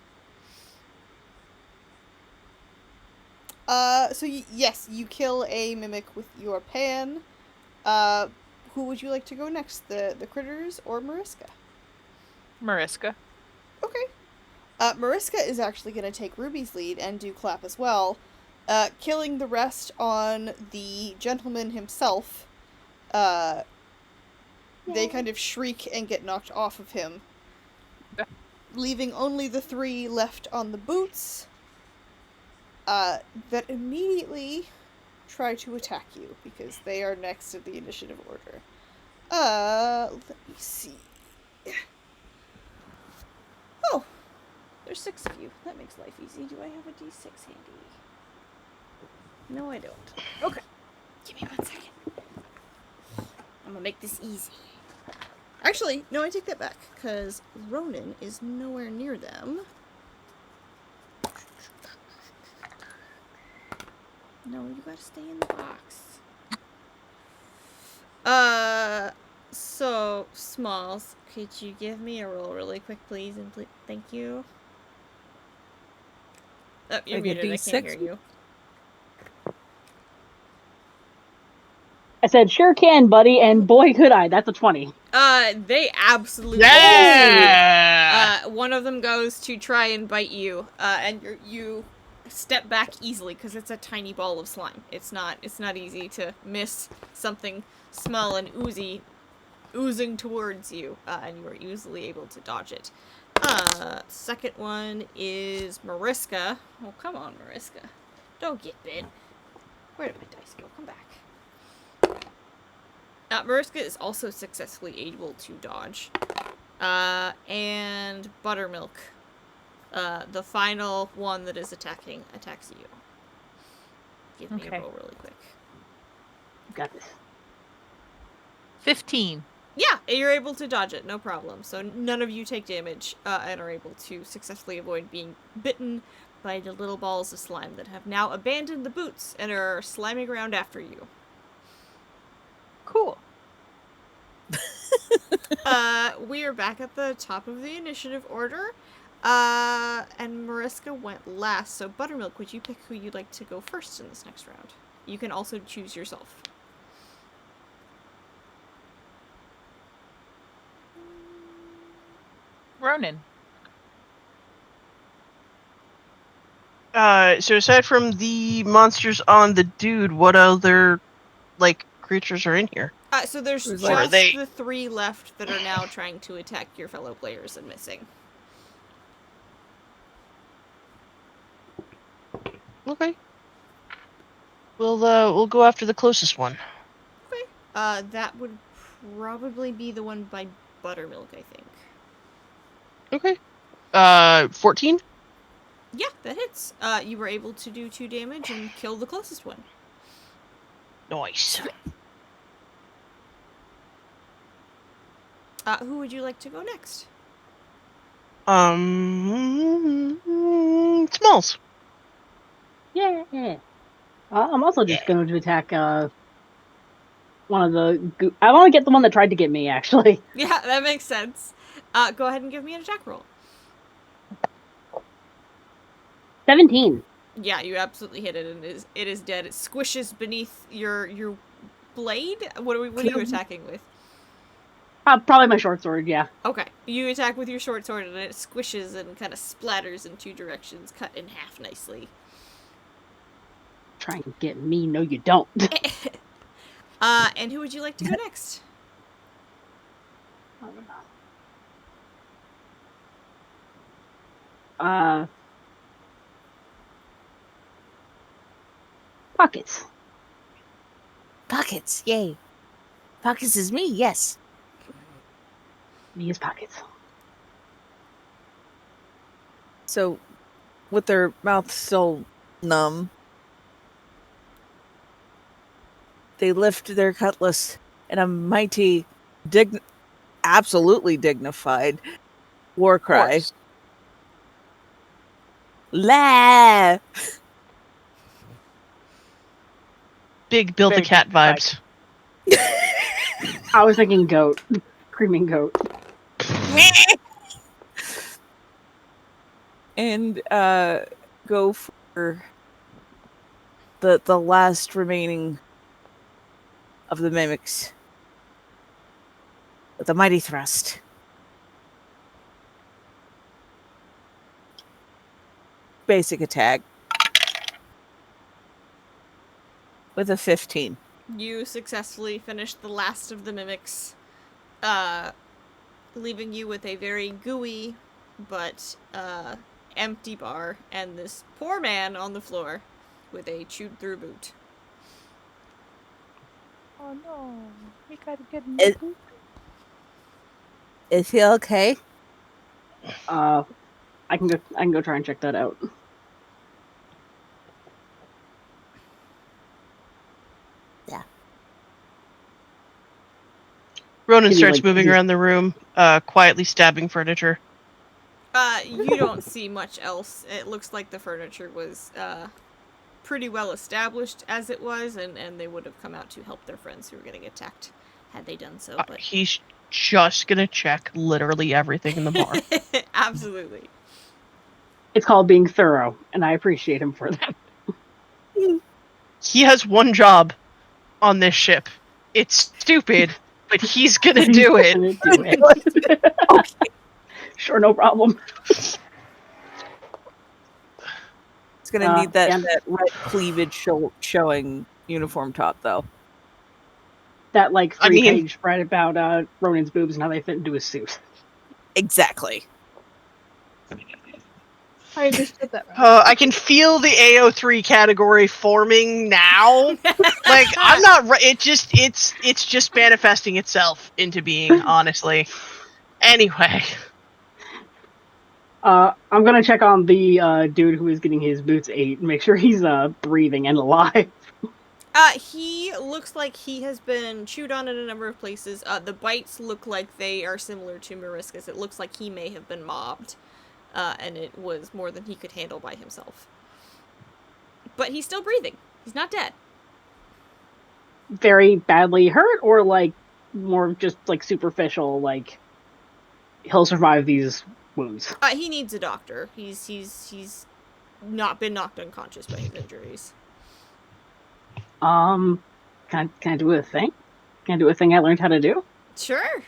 So yes, you kill a mimic with your pan. Who would you like to go next? The critters or Mariska? Mariska. Okay. Mariska is actually going to take Ruby's lead and do clap as well, killing the rest on the gentleman himself. They kind of shriek and get knocked off of him. leaving only the 3 left on the boots, that immediately try to attack you, because they are next in the initiative order. Let me see. Oh, there's 6 of you. That makes life easy. Do I have a d6 handy? No, I don't. Okay. Give me 1 second. I'm gonna make this easy. Actually, no, I take that back, because Ronan is nowhere near them. No, you gotta stay in the box. So, Smalls, could you give me a roll really quick, please, and thank you? Oh, you're Like a muted, I can't hear D6? you. I said, sure can, buddy, and boy could I. That's a 20. They absolutely Yeah. one of them goes to try and bite you, and you step back easily because it's a tiny ball of slime. It's not easy to miss something small and oozing towards you, and you are easily able to dodge it. Second one is Mariska. Oh, come on, Mariska. Don't get bit. Where did my dice go? Come back. Mariska is also successfully able to dodge. And Buttermilk. The final one that is attacks you. Give me a roll really quick. Got this. 15. Yeah, you're able to dodge it, no problem. So none of you take damage, and are able to successfully avoid being bitten by the little balls of slime that have now abandoned the boots and are sliming around after you. Cool. We are back at the top of the initiative order. And Mariska went last, so Buttermilk, would you pick who you'd like to go first in this next round? You can also choose yourself. Ronan. So aside from the monsters on the dude, what other, like, creatures are in here? So there's Who's just like- the 3 left that are now trying to attack your fellow players and missing. Okay. We'll go after the closest one. Okay. That would probably be the one by Buttermilk, I think. Okay. 14? Yeah, that hits. You were able to do 2 damage and kill the closest one. Nice. Who would you like to go next? Smalls. Yeah. I'm also just going to attack one of the... I want to get the one that tried to get me, actually. Yeah, that makes sense. Go ahead and give me an attack roll. 17. Yeah, you absolutely hit it, and it is dead. It squishes beneath your blade. What are you attacking with? Probably my short sword, yeah. Okay, you attack with your short sword, and it squishes and kind of splatters in 2 directions, cut in half nicely. Try and get me? No, you don't. And who would you like to go next? Pockets. Pockets, yay. Pockets is me, yes. Me is Pockets. So, with their mouth still numb, they lift their cutlass in a mighty, absolutely dignified war cry. Horse. La! Big Bill the Very Cat vibes. I was thinking goat. Screaming goat. And go for the last remaining of the mimics with a mighty thrust. Basic attack with a 15. You successfully finished the last of the mimics, leaving you with a very gooey but empty bar, and this poor man on the floor with a chewed through boot. Oh no, we gotta get him. It- Is he okay? I can go try and check that out. Ronan Maybe, starts like, moving he's- around the room, quietly stabbing furniture. You don't see much else. It looks like the furniture was pretty well established as it was, and they would have come out to help their friends who were getting attacked had they done so. But He's just gonna check literally everything in the bar. absolutely. It's called being thorough, and I appreciate him for that. He has one job on this ship. It's stupid, but he's gonna He's do it. gonna do it. Okay. Sure, no problem. It's gonna need that, and- that red cleavage showing uniform top, though. That like I mean- 3-page spread about Ronan's boobs and how they fit into his suit. Exactly. I understood that. Right. I can feel the AO3 category forming now. Like I'm not. It's just manifesting itself into being. Honestly. Anyway, I'm gonna check on the dude who is getting his boots ate and make sure he's breathing and alive. He looks like he has been chewed on in a number of places. The bites look like they are similar to Mariska's. It looks like he may have been mobbed, and it was more than he could handle by himself. But he's still breathing. He's not dead. Very badly hurt, or like more just like superficial, like he'll survive these wounds. He needs a doctor. He's not been knocked unconscious by his injuries. Can I do a thing? Can I do a thing I learned how to do? Sure.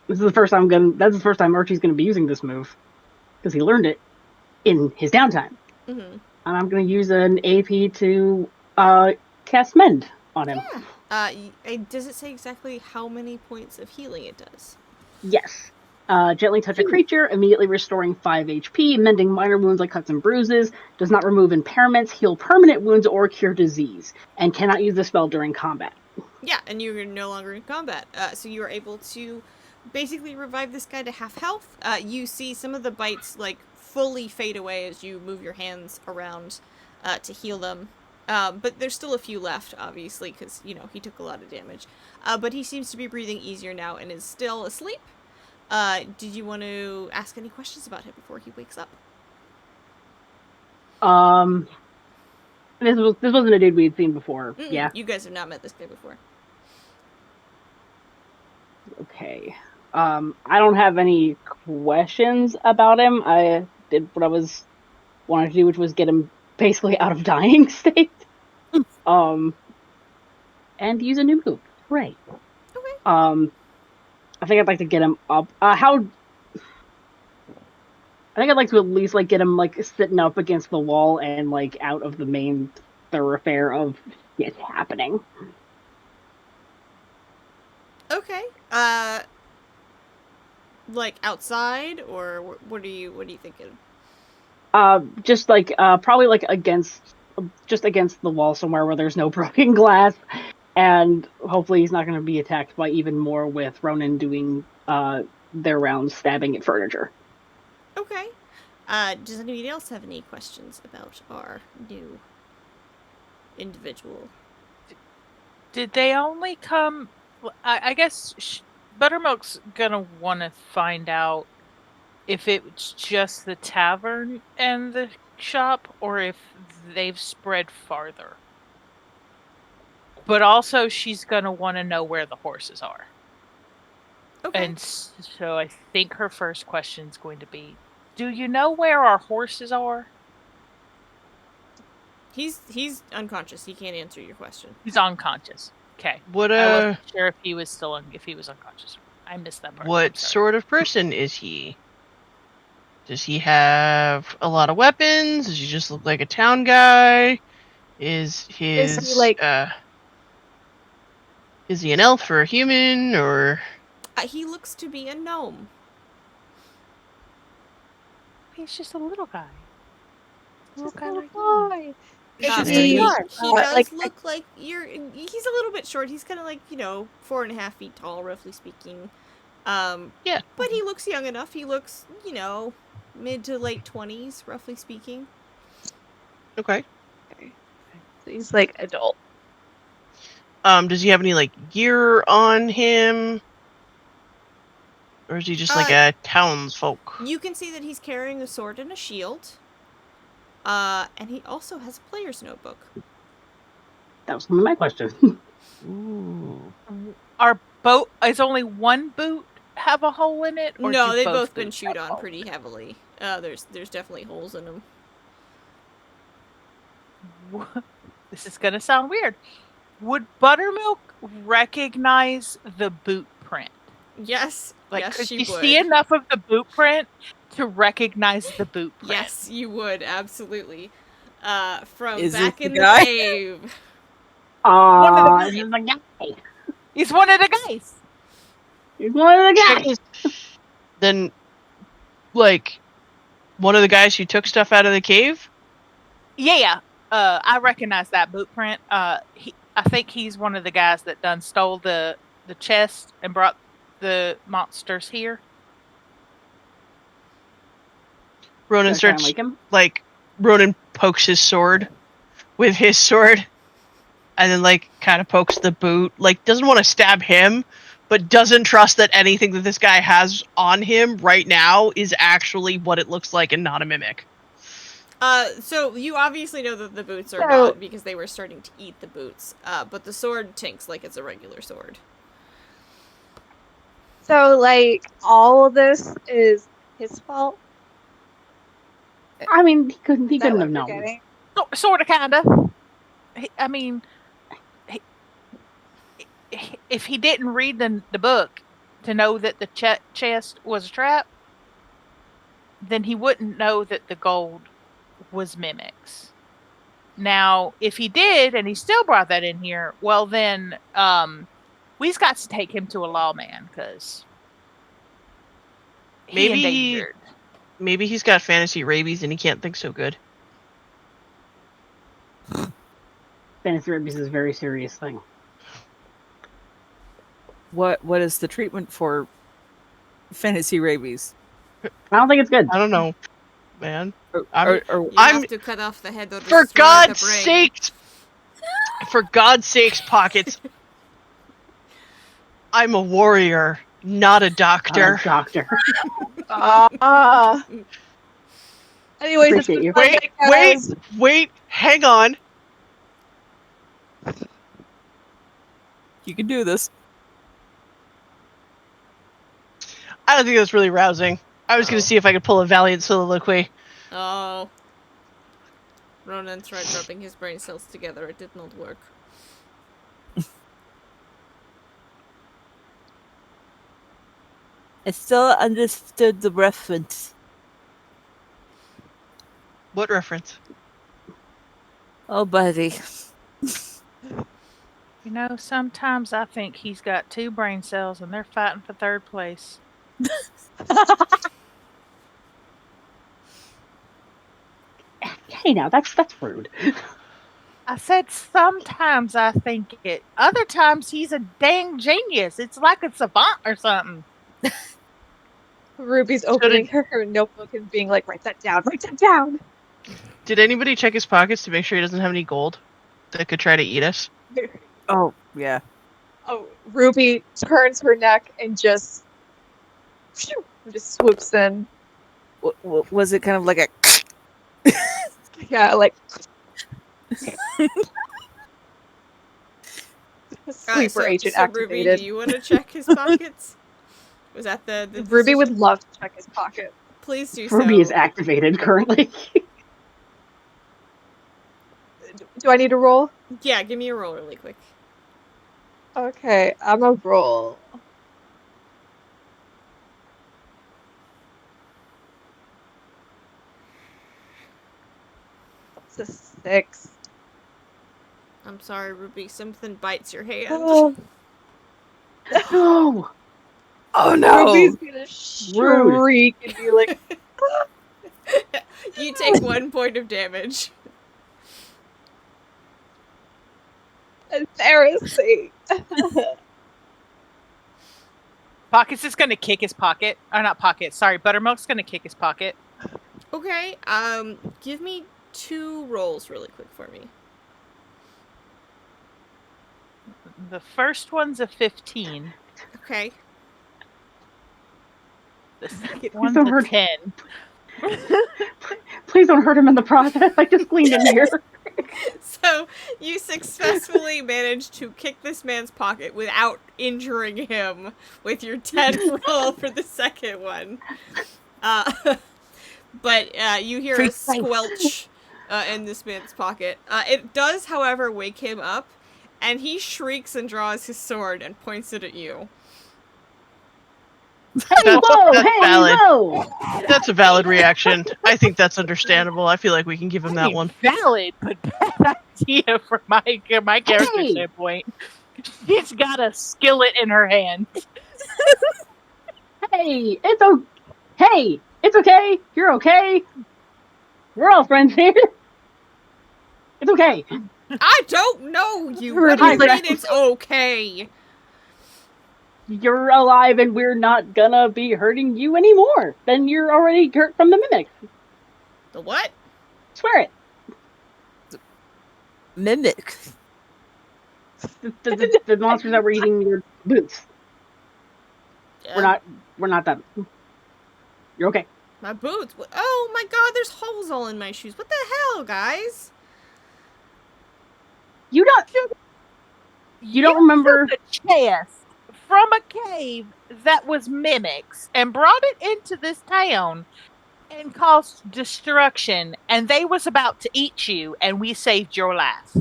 This is the first time that's the first time Archie's gonna be using this move. Because he learned it in his downtime. Mm-hmm. And I'm gonna use an AP to cast Mend on him. Yeah. Does it say exactly how many points of healing it does? Yes. Gently touch a creature, immediately restoring 5 HP, mending minor wounds like cuts and bruises, does not remove impairments, heal permanent wounds, or cure disease, and cannot use the spell during combat. Yeah, and you're no longer in combat. So you are able to basically revive this guy to half health. You see some of the bites, like, fully fade away as you move your hands around to heal them. But there's still a few left, obviously, because, you know, he took a lot of damage. But he seems to be breathing easier now and is still asleep. Did you want to ask any questions about him before he wakes up? This wasn't a dude we had seen before. Mm-mm, Yeah. You guys have not met this guy before. Okay. I don't have any questions about him. I did what I wanted to do, which was get him basically out of dying state. And use a new move. Right. Okay. I think I'd like to get him up. I think I'd like to at least like get him like sitting up against the wall and like out of the main thoroughfare of shit happening. Okay. Like outside, or what are you thinking? Just like probably like against the wall somewhere where there's no broken glass, and hopefully he's not going to be attacked by even more with Ronan doing their rounds stabbing at furniture. Okay. Does anybody else have any questions about our new individual? Did they only come? I guess Buttermilk's gonna want to find out if it's just the tavern and the shop, or if they've spread farther. But also, she's gonna want to know where the horses are. Okay. And so I think her first question is going to be, do you know where our horses are? He's unconscious. He can't answer your question. He's unconscious. Okay. What I wasn't sure if he was still if he was unconscious. I missed that part. what sort of person is he? Does he have a lot of weapons? Does he just look like a town guy? Is he, like- is he an elf or a human or? He looks to be a gnome. He's just a little guy. Just guy little like me. boy. It's Is just he, me. He does like, look like he's a little bit short. He's kind of like, 4.5 feet tall, roughly speaking. Yeah. But he looks young enough. He looks, mid to late 20s, roughly speaking. Okay. so he's like adult. Does he have any like gear on him? Or is he just like a townsfolk? You can see that he's carrying a sword and a shield. And he also has a player's notebook. That was my question. Ooh. Our boat is only one boot have a hole in it, or No, do they've both both been boots chewed have on holes? pretty heavily. There's definitely holes in them. This is gonna sound weird. Would Buttermilk recognize the boot print? Yes, Like, yes, could she you would. see enough of the boot print to recognize the boot print? Yes, you would, absolutely. From Is back it in the the guy? cave. One of the This is the guy. He's one of the guys. He's one of the guys. Then, like, one of the guys who took stuff out of the cave? Yeah. I recognize that boot print. I think he's one of the guys that done stole the chest and brought the monsters here. Ronan Should I try and starts, wake him? like, Ronan pokes his sword with his sword, and then, like, kind of pokes the boot. Like, doesn't want to stab him, but doesn't trust that anything that this guy has on him right now is actually what it looks like and not a mimic. So you obviously know that the boots are So- gone because they were starting to eat the boots. But the sword tinks like it's a regular sword. So, like, all of this is his fault? I mean, he couldn't Is that have what we're known. getting? Sort of, kinda. I mean, if he didn't read the book to know that the chest was a trap, then he wouldn't know that the gold was mimics. Now, if he did and he still brought that in here, well then, we've got to take him to a lawman because he Maybe endangered. Maybe he's got fantasy rabies and he can't think so good. Fantasy rabies is a very serious thing. What is the treatment for fantasy rabies? I don't think it's good. I don't know, man. Or, I'm- or, You I'm- have to cut off the head or For destroy God's the brain. sakes! For God's sakes, Pockets. I'm a warrior, not a doctor. Doctor. Anyways, it's Appreciate been you. fun, Wait, guys. wait, hang on. you can do this. I don't think that's really rousing. I was Oh. gonna see if I could pull a valiant soliloquy. Oh. Ronan tried rubbing his brain cells together. It did not work. I still understood the reference. What reference? Oh, buddy. You know, sometimes I think he's got 2 brain cells and they're fighting for 3rd place. Hey, now that's rude. I said sometimes I think it. Other times he's a dang genius. It's like a savant or something. Ruby's opening her notebook and being like, write that down, write that down. Did anybody check his pockets to make sure he doesn't have any gold that could try to eat us? Oh, yeah. Oh, Ruby turns her neck and just swoops in. Was it kind of like a... Yeah, like sleeper agent so activated. Ruby, do you want to check his pockets? Was that the Ruby would decision? love to check his pocket. Please do Ruby so. is activated currently. Do I need to roll? Yeah, give me a roll really quick. Okay, I'm a roll. That's a 6. I'm sorry, Ruby. Something bites your hand. Oh, No. Oh no! Ruby's gonna Rude. shriek and be like, You take 1 point of damage. embarrassing. Pocket's just gonna kick his pocket. Or not pocket, sorry, Buttermilk's gonna kick his pocket. Okay, give me 2 rolls really quick for me. The first one's a 15. Okay. The second Please one's don't a hurt 10. Please don't hurt him in the process. I just cleaned in here. So, you successfully managed to kick this man's pocket without injuring him with your 10 roll for the second one. But you hear a squelch in this man's pocket. It does, however, wake him up, and he shrieks and draws his sword and points it at you. Hey, whoa! That's Hey, valid. whoa! That's a valid reaction. I think that's understandable. I feel like we can give him that one. Valid, but bad idea from my character Hey! standpoint. She's got a skillet in her hand. Hey, Hey, it's okay. You're okay. We're all friends here. It's okay. I don't know you! Rude, What do you he's mean like- it's okay? You're alive, and we're not gonna be hurting you anymore. Then you're already hurt from the mimics. The what? Swear it. Mimic. The monsters that were eating your boots. Yeah, We're not them. You're okay. my boots. Oh my god, there's holes all in my shoes. What the hell, guys? You don't remember? Took a chest from a cave that was mimics and brought it into this town and caused destruction, and they was about to eat you, and we saved your life.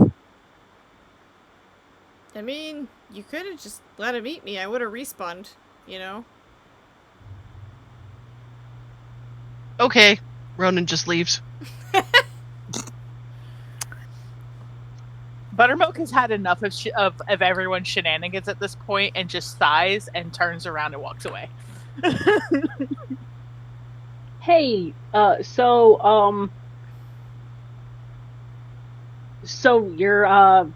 I mean, you could have just let him eat me. I would have respawned, you know? Okay. Ronan just leaves. Buttermilk has had enough of everyone's shenanigans at this point and just sighs and turns around and walks away. Hey, so you're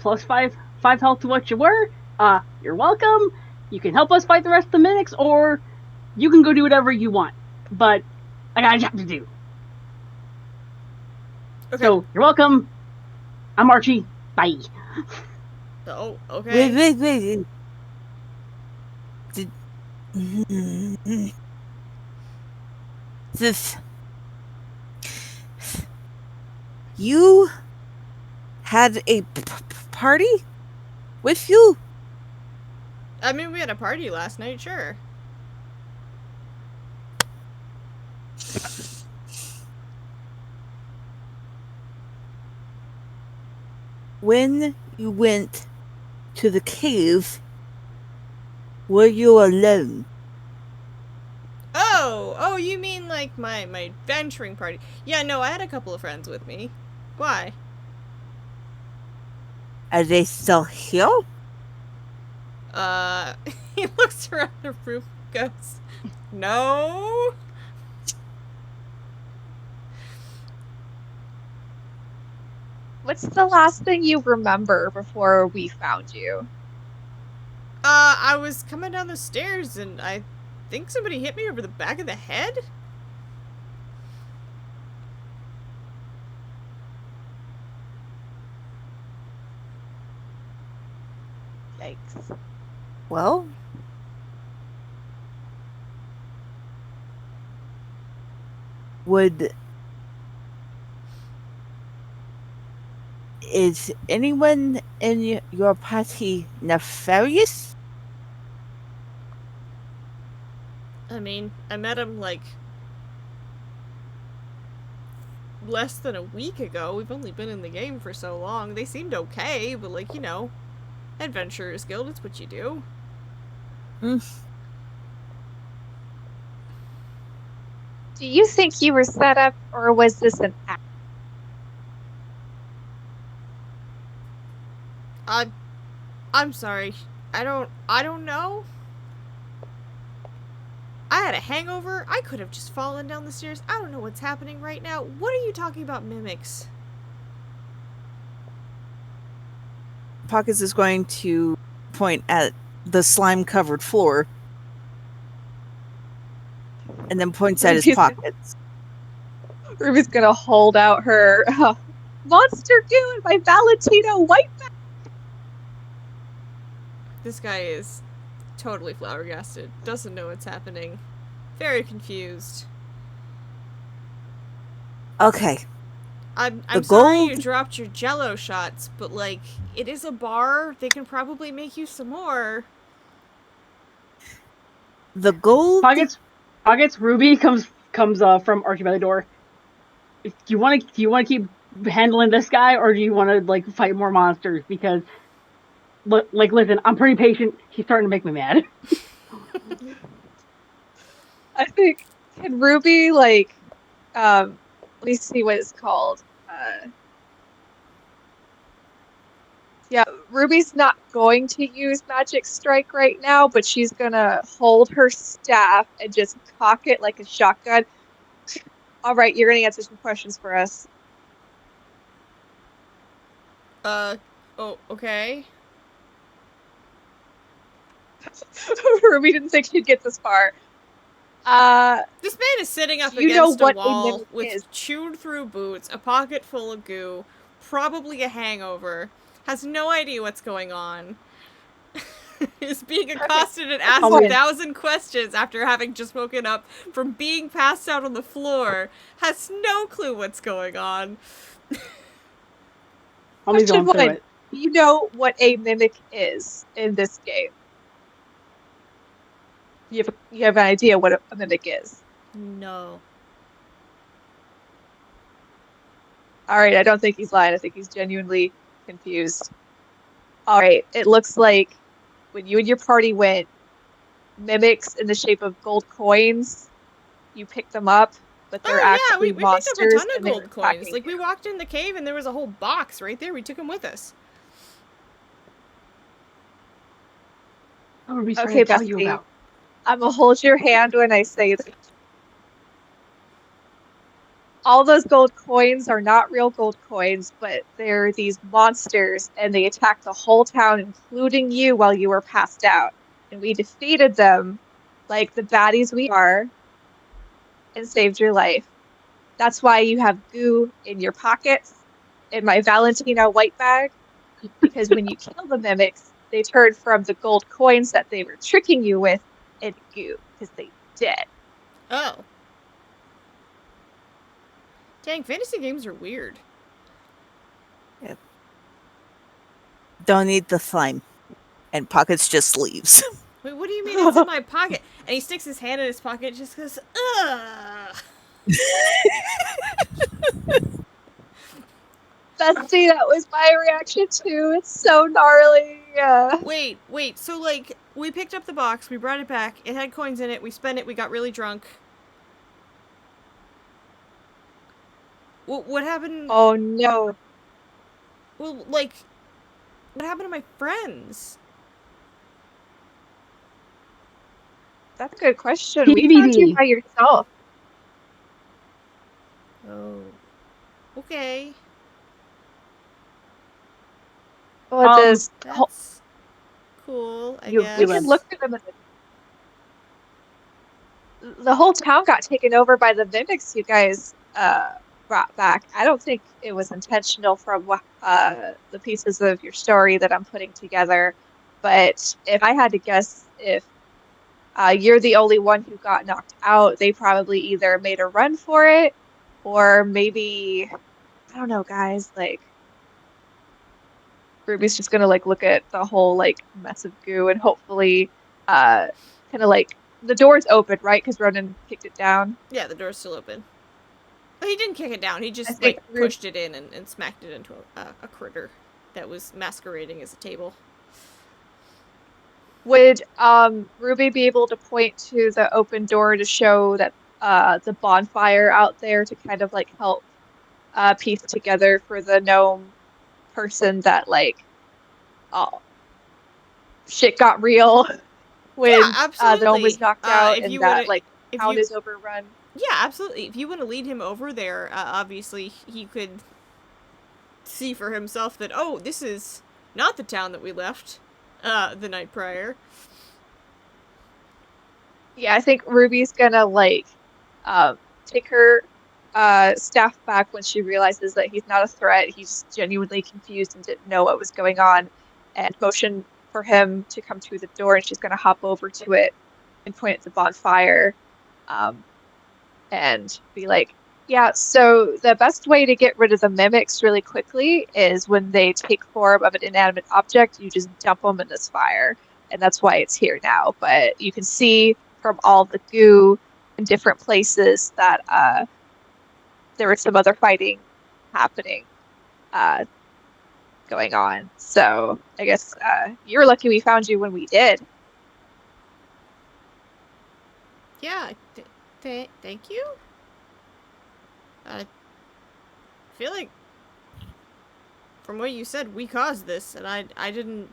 plus five health to what you were. You're welcome. You can help us fight the rest of the mimics, or you can go do whatever you want. But I got a job to do. Okay. So you're welcome. I'm Archie. Bye. Oh, okay. Wait. This. You had a party with you? I mean, we had a party last night, sure. When you went to the cave, were you alone? Oh, you mean like my venturing party? Yeah, no, I had a couple of friends with me. Why? Are they still here? He looks around the room and goes, no. What's the last thing you remember before we found you? I was coming down the stairs and I think somebody hit me over the back of the head? Yikes. Well, is anyone in your party nefarious? I mean, I met him like less than a week ago. We've only been in the game for so long. They seemed okay, but like, you know, Adventurers Guild, it's what you do. Do you think you were set up, or was this an act? I'm sorry. I don't know. had a hangover. I could have just fallen down the stairs. I don't know what's happening right now. What are you talking about, mimics? Pockets is going to point at the slime-covered floor, and then points at his pockets. Ruby's gonna hold out her monster goo and my Valentino white bag. This guy is totally flabbergasted. Doesn't know what's happening. Very confused. Okay. I'm The sorry you gold- dropped your jello shots, but like, it is a bar. They can probably make you some more. The gold... Pockets, Ruby comes from Archie by the door. Do you want to keep handling this guy, or do you want to like fight more monsters? Because, listen, I'm pretty patient. He's starting to make me mad. I think, can Ruby, like, let me see what it's called. Yeah, Ruby's not going to use Magic Strike right now, but she's gonna hold her staff and just cock it like a shotgun. All right, you're gonna answer some questions for us. Oh, okay. Ruby didn't think she'd get this far. This man is sitting up Do you know against a what a wall mimic with is? chewed through boots, a pocket full of goo, probably a hangover, has no idea what's going on, is being accosted and asked Oh, yeah. 1,000 questions after having just woken up from being passed out on the floor, has no clue what's going on. I'll be Question going through one. it. Do you know what a mimic is in this game? You have an idea what a mimic is? No. Alright, I don't think he's lying. I think he's genuinely confused. Alright, it looks like when you and your party went, mimics in the shape of gold coins, you pick them up, but they're actually we picked monsters. up a ton of and they're gold coins. attacking Like, we you. walked in the cave and there was a whole box right there. We took them with us. What were we trying Okay, to tell you Bessie. about? I'm gonna hold your hand when I say this. All those gold coins are not real gold coins, but they're these monsters, and they attacked the whole town, including you, while you were passed out. And we defeated them, like the baddies we are, and saved your life. That's why you have goo in your pockets, in my Valentino white bag, because when you kill the mimics, they turn from the gold coins that they were tricking you with into goo, because they dead. Oh. Dang, fantasy games are weird. Don't need the slime. And Pockets just leaves. Wait, what do you mean it's in my pocket? And he sticks his hand in his pocket and just goes, ugh. Bestie, that was my reaction too. It's so gnarly. Wait, so like, we picked up the box, we brought it back, it had coins in it, we spent it, we got really drunk. What happened? Oh no. Well, like, what happened to my friends? That's a good question. We found you TBD. by yourself. Oh. Okay. Well, this That's cool, I You- guess. we can look for them. The whole town got taken over by the mimics you guys brought back. I don't think it was intentional from the pieces of your story that I'm putting together. But if I had to guess, if you're the only one who got knocked out, they probably either made a run for it, or maybe, I don't know, guys, like, Ruby's just gonna like look at the whole like mess of goo and hopefully kind of like the door's open, right? Because Ronan kicked it down. Yeah, the door's still open. But he didn't kick it down, he just, think like, pushed it in and smacked it into a critter that was masquerading as a table. Would Ruby be able to point to the open door to show that the bonfire out there to kind of like help piece together for the gnome person that like, oh, shit got real when Yeah, absolutely. the gnome was knocked out If and you that would've- like town is overrun. Yeah, absolutely. If you want to lead him over there, obviously he could see for himself that, oh, this is not the town that we left the night prior. Yeah, I think Ruby's gonna take her staff back when she realizes that he's not a threat. He's genuinely confused and didn't know what was going on, and motion for him to come through the door. And she's gonna hop over to it and point at the bonfire, and be like, "Yeah, so the best way to get rid of the mimics really quickly is when they take form of an inanimate object. You just dump them in this fire, and that's why it's here now. But you can see from all the goo in different places that there was some other fighting happening going on. So I guess you're lucky we found you when we did." Yeah, thank you. I feel like, from what you said, we caused this, and I don't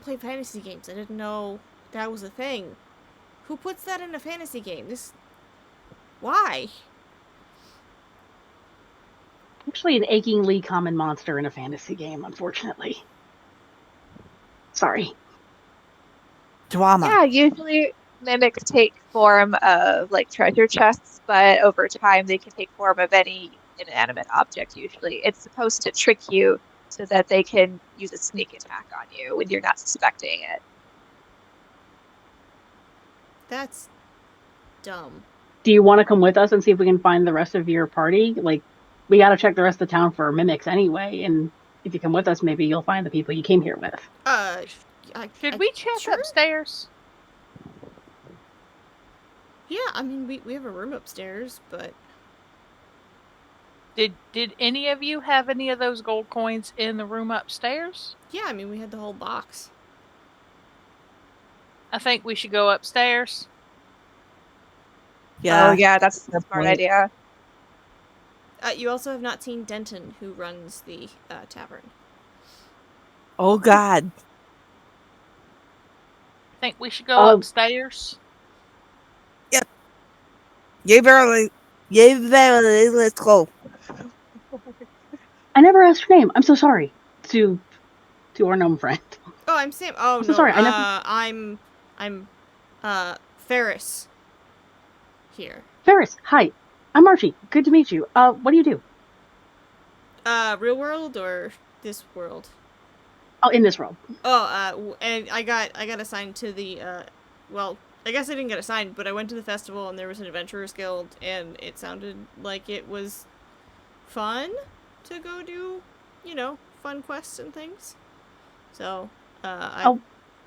play fantasy games. I didn't know that was a thing. Who puts that in a fantasy game? Why? Actually, an achingly common monster in a fantasy game, unfortunately. Sorry. Drama. Yeah, usually mimics take form of like treasure chests, but over time they can take form of any inanimate object usually. It's supposed to trick you so that they can use a sneak attack on you when you're not suspecting it. That's dumb. Do you want to come with us and see if we can find the rest of your party? Like, we gotta check the rest of the town for mimics anyway, and if you come with us, maybe you'll find the people you came here with. Should we check sure? upstairs? Yeah, I mean, we have a room upstairs, but... Did any of you have any of those gold coins in the room upstairs? Yeah, I mean, we had the whole box. I think we should go upstairs. Yeah. Oh yeah, that's a Good smart point. idea. You also have not seen Denton, who runs the tavern. Oh God. Think we should go upstairs? Yay, verily. Let's go. I never asked your name. I'm so sorry. To our gnome friend. Oh, I'm Sam. Oh, I'm so no. sorry, I never- I'm Ferris. Here. Ferris, hi. I'm Archie. Good to meet you. What do you do? Real world or this world? Oh, in this world. Oh, and I got assigned to the, well, I guess I didn't get assigned, but I went to the festival and there was an adventurers guild, and it sounded like it was fun to go do, fun quests and things. So,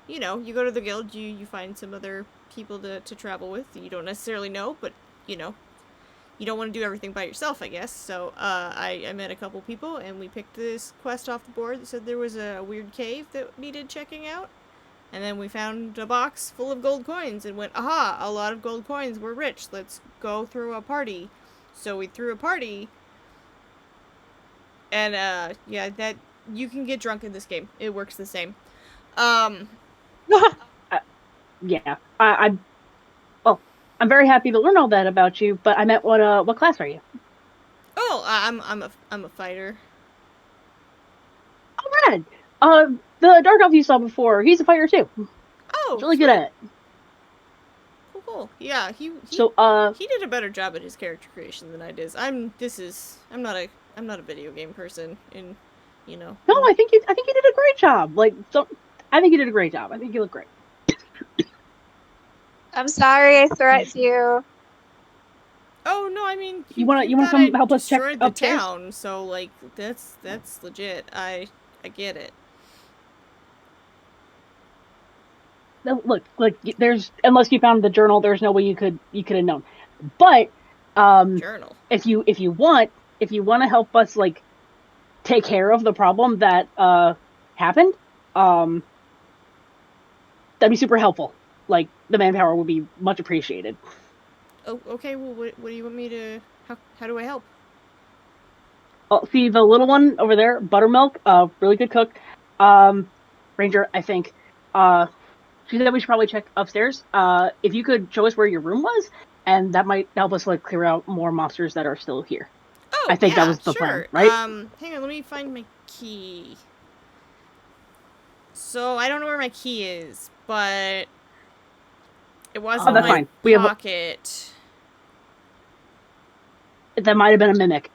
you go to the guild, you find some other people to travel with that you don't necessarily know, but, you don't want to do everything by yourself, I guess. So, I met a couple people, and we picked this quest off the board that said there was a weird cave that needed checking out. And then we found a box full of gold coins and went, aha, a lot of gold coins, we're rich, let's go throw a party. So we threw a party. And, yeah, that, you can get drunk in this game. It works the same. Yeah. I'm very happy to learn all that about you, but I meant what class are you? Oh, I'm a fighter. Oh, rad. The dark elf you saw before, he's a fighter too. Oh, He's really good at it. Cool. Yeah, he did a better job at his character creation than I did. I'm not a video game person, and No, I think you did a great job. I think you did a great job. I think you look great. I'm sorry I threatened you. Oh no, I mean You wanna come help us check destroyed the upstairs? town, so like that's legit. I get it. No, look, there's, unless you found the journal, there's no way you could have known. But Journal. if you want to help us take care of the problem that happened, that'd be super helpful. Like, the manpower would be much appreciated. Oh, okay. Well, what do you want me to? How do I help? See the little one over there, Buttermilk, really good cook. Ranger, I think. she said we should probably check upstairs. If you could show us where your room was, and that might help us like clear out more monsters that are still here. Oh, I think yeah, that was the sure. plan, right? Hang on, let me find my key. So I don't know where my key is, but it was in that's my fine. We have pocket. that might have been a mimic.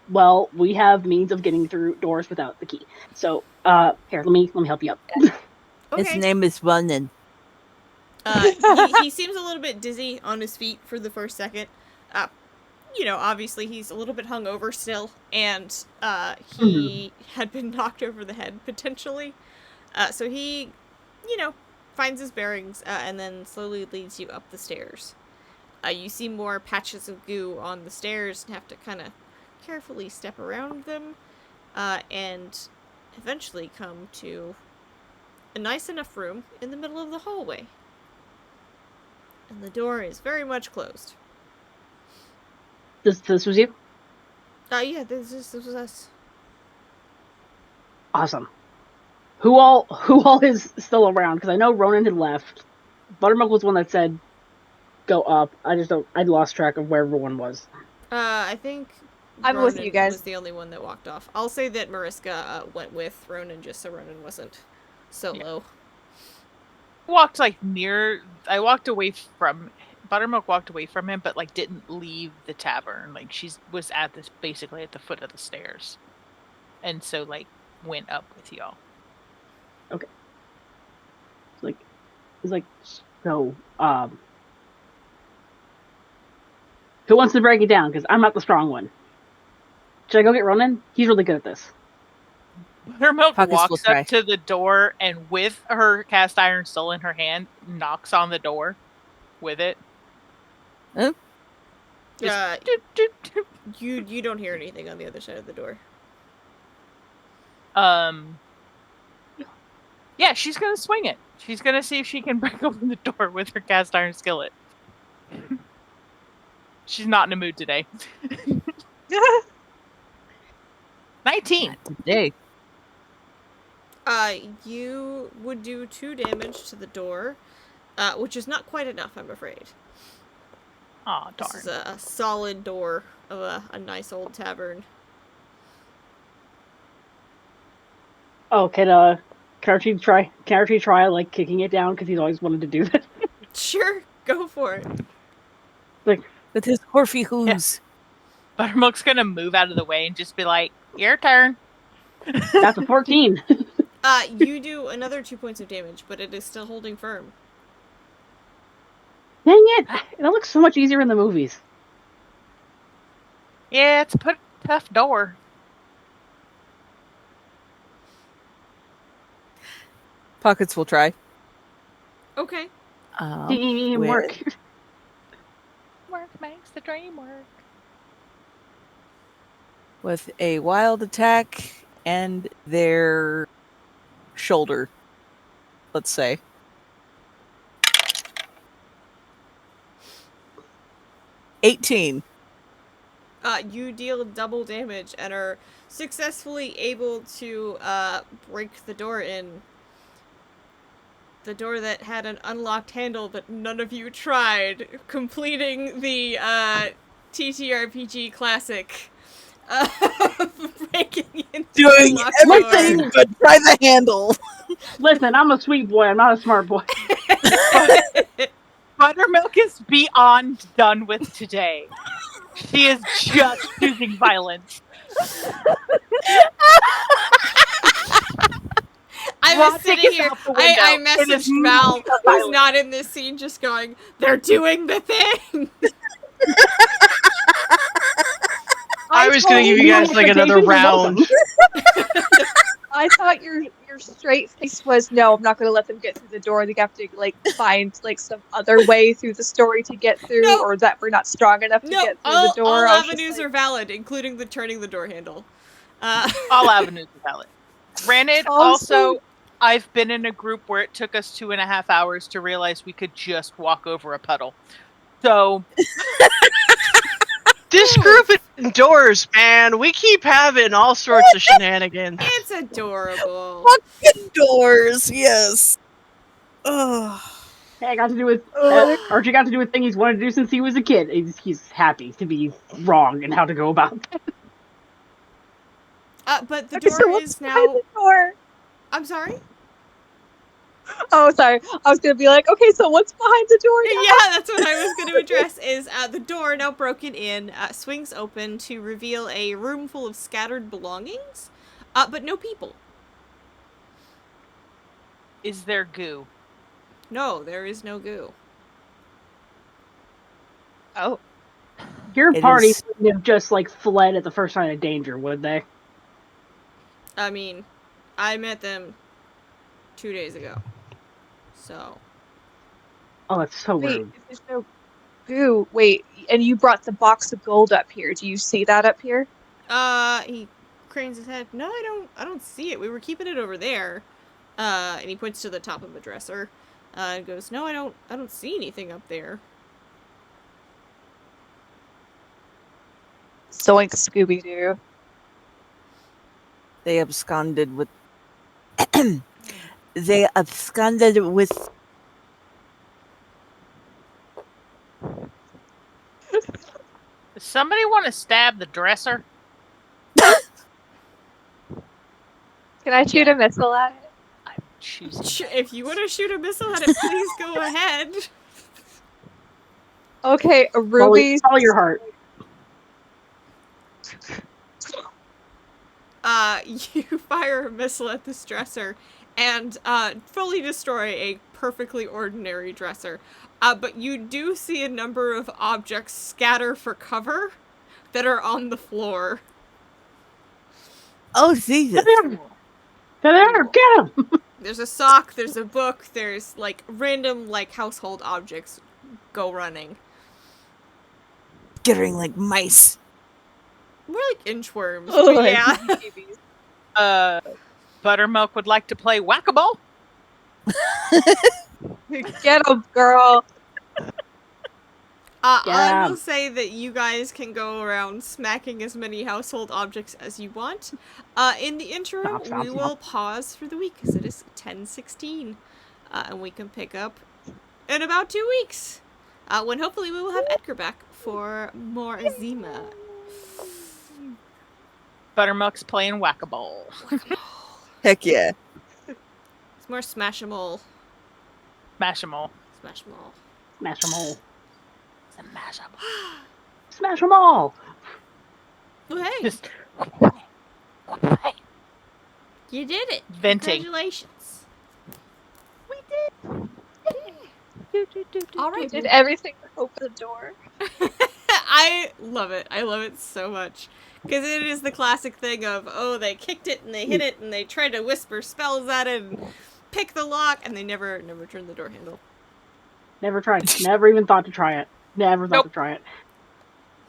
Well, we have means of getting through doors without the key. So, here, let me help you up. Okay. His name is Ronan. He seems a little bit dizzy on his feet for the first second. Obviously he's a little bit hungover still, and he had been knocked over the head potentially. So he, finds his bearings and then slowly leads you up the stairs. You see more patches of goo on the stairs and have to kind of carefully step around them, and eventually come to a nice enough room in the middle of the hallway. And the door is very much closed. This was you? Yeah, this was us. Awesome. Who all is still around? Because I know Ronan had left. Buttermilk was one that said go up. I lost track of where everyone was. I think I'm Ronan with you guys. was the only one that walked off. I'll say that Mariska went with Ronan just so Ronan wasn't solo. Walked I walked away from Buttermilk walked away from him, but like didn't leave the tavern. Like she was basically at the foot of the stairs, and so like went up with y'all. Okay. It's like so. Who wants to break it down? Because I'm not the strong one. Should I go get Ronan? He's really good at this. Buttermilk Pockets will walks try. up to the door and with her cast iron soul in her hand, knocks on the door with it. Huh? Just doop, doop, doop. You don't hear anything on the other side of the door. Yeah, she's gonna swing it. She's gonna see if she can break open the door with her cast iron skillet. She's not in a mood today. 19. Not today. You would do 2 damage to the door, which is not quite enough, I'm afraid. Aw, This darn. is a solid door of a nice old tavern. Oh, can Archie try? Can Archie try like kicking it down because he's always wanted to do that? Sure, go for it. Like With his Horfy hooves. Buttermilk's gonna move out of the way and just be like, your turn. that's a 14. You do another 2 points of damage, but it is still holding firm. Dang it! That looks so much easier in the movies. Yeah, it's a tough door. Pockets will try. Okay. Teamwork. Work makes the dream work. With a wild attack and their shoulder, let's say. $18. You deal double damage and are successfully able to break the door in. The door that had an unlocked handle, but none of you tried, completing the TTRPG classic of breaking into Doing the everything door. but try the handle. Listen, I'm a sweet boy. I'm not a smart boy. Buttermilk is beyond done with today. She is just choosing violence. I was sitting here, I messaged Val, who's not in this scene, just going, they're doing the thing! I was gonna give you guys like another round. I thought your straight face was no. I'm not going to let them get through the door. They have to like find like some other way through the story to get through, No. or that we're not strong enough to No, get through the door. all I was just avenues like, are valid, including the turning the door handle. All avenues are valid. Granted, also, I've been in a group where it took us 2.5 hours to realize we could just walk over a puddle. So, This group indoors, man, we keep having all sorts of shenanigans. It's adorable. Fucking doors, yes. Ugh. Hey, I got to do with Archie got to do a thing he's wanted to do since he was a kid. He's happy to be wrong and how to go about that. But the Okay, door so what's is behind now. the door? I'm sorry. Oh, sorry. I was gonna be like, okay, so what's behind the door now? Yeah, that's what I was going to address. Is the door now broken in swings open to reveal a room full of scattered belongings, but no people. Is there goo? No, there is no goo. Oh, Your It party is- wouldn't have just like fled at the first sign of danger, would they? I mean, I met them 2 days ago, so. Oh, that's so wait, rude. if there's no goo, wait, and you brought the box of gold up here. Do you see that up here? He cranes his head. No, I don't see it. We were keeping it over there. And he points to the top of a dresser. And goes, no, I don't see anything up there. Zoink, Scooby Doo. They absconded with. They absconded with. Does somebody want to stab the dresser? Can I shoot a missile at it? I'm choosing. If you want to shoot a missile at it, please go ahead. Okay, Follow Ruby's. your heart. You fire a missile at this dresser and fully destroy a perfectly ordinary dresser. But you do see a number of objects scatter for cover that are on the floor. Oh, Jesus. There, get him! There's a sock, there's a book, there's like random like household objects go running. Skittering like mice. More like inchworms. Oh, But yeah. Buttermilk would like to play whack-a-mole. Get him, girl. I Yeah. will say that you guys can go around smacking as many household objects as you want. In the interim, Stop, we stop. will pause for the week because it is 10:16, and we can pick up in about 2 weeks, when hopefully we will have Edgar back for more Zima. Buttermilk's playing whack-a-mole. Heck yeah. It's more Smash-a-mole. Smash-a-mole. Smash-a-mole. Smash them all. Smash-a-mole. Smash them all! Oh, hey, Just you did it. venting. Congratulations. All All right, right. did everything to open the door. I love it. I love it so much. Because it is the classic thing of, oh, they kicked it and they hit it and they tried to whisper spells at it and pick the lock and they never turned the door handle. Never tried. Never even thought to try it. Never thought Nope. to try it.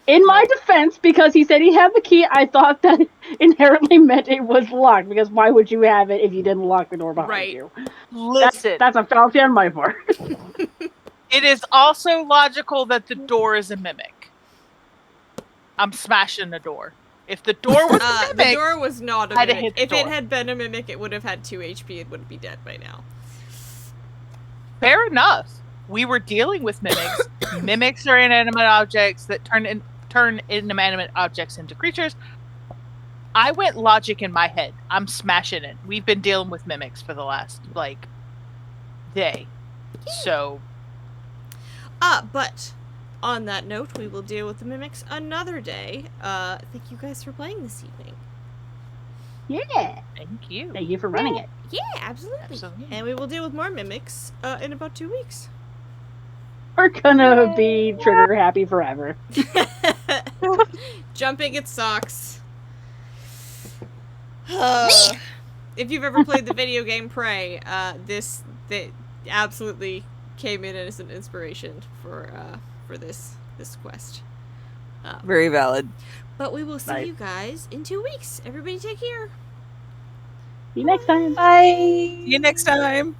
In my defense, because he said he had the key, I thought that inherently meant it was locked. Because why would you have it if you didn't lock the door behind Right. you? Listen, That's a fallacy on my part. it is also logical that the door is a mimic. I'm smashing the door. If the door was a The mimic, door was not a I'd have mimic. hit the If it door. had been a mimic, it would have had 2 HP. It would be dead by now. fair enough. We were dealing with mimics. Mimics are inanimate objects that turn inanimate objects into creatures. I went logic in my head. I'm smashing it. We've been dealing with mimics for the last, day. So, But on that note, we will deal with the mimics another day. Thank you guys for playing this evening. Yeah. thank you. Thank you for running it. Yeah, absolutely. Absolutely. And we will deal with more mimics in about 2 weeks. We're gonna be trigger happy forever. Jumping at socks. If you've ever played the video game Prey, this absolutely came in as an inspiration for this quest. Very valid. But we will see Right. you guys in 2 weeks. Everybody take care. See you next time. Bye. See you next time.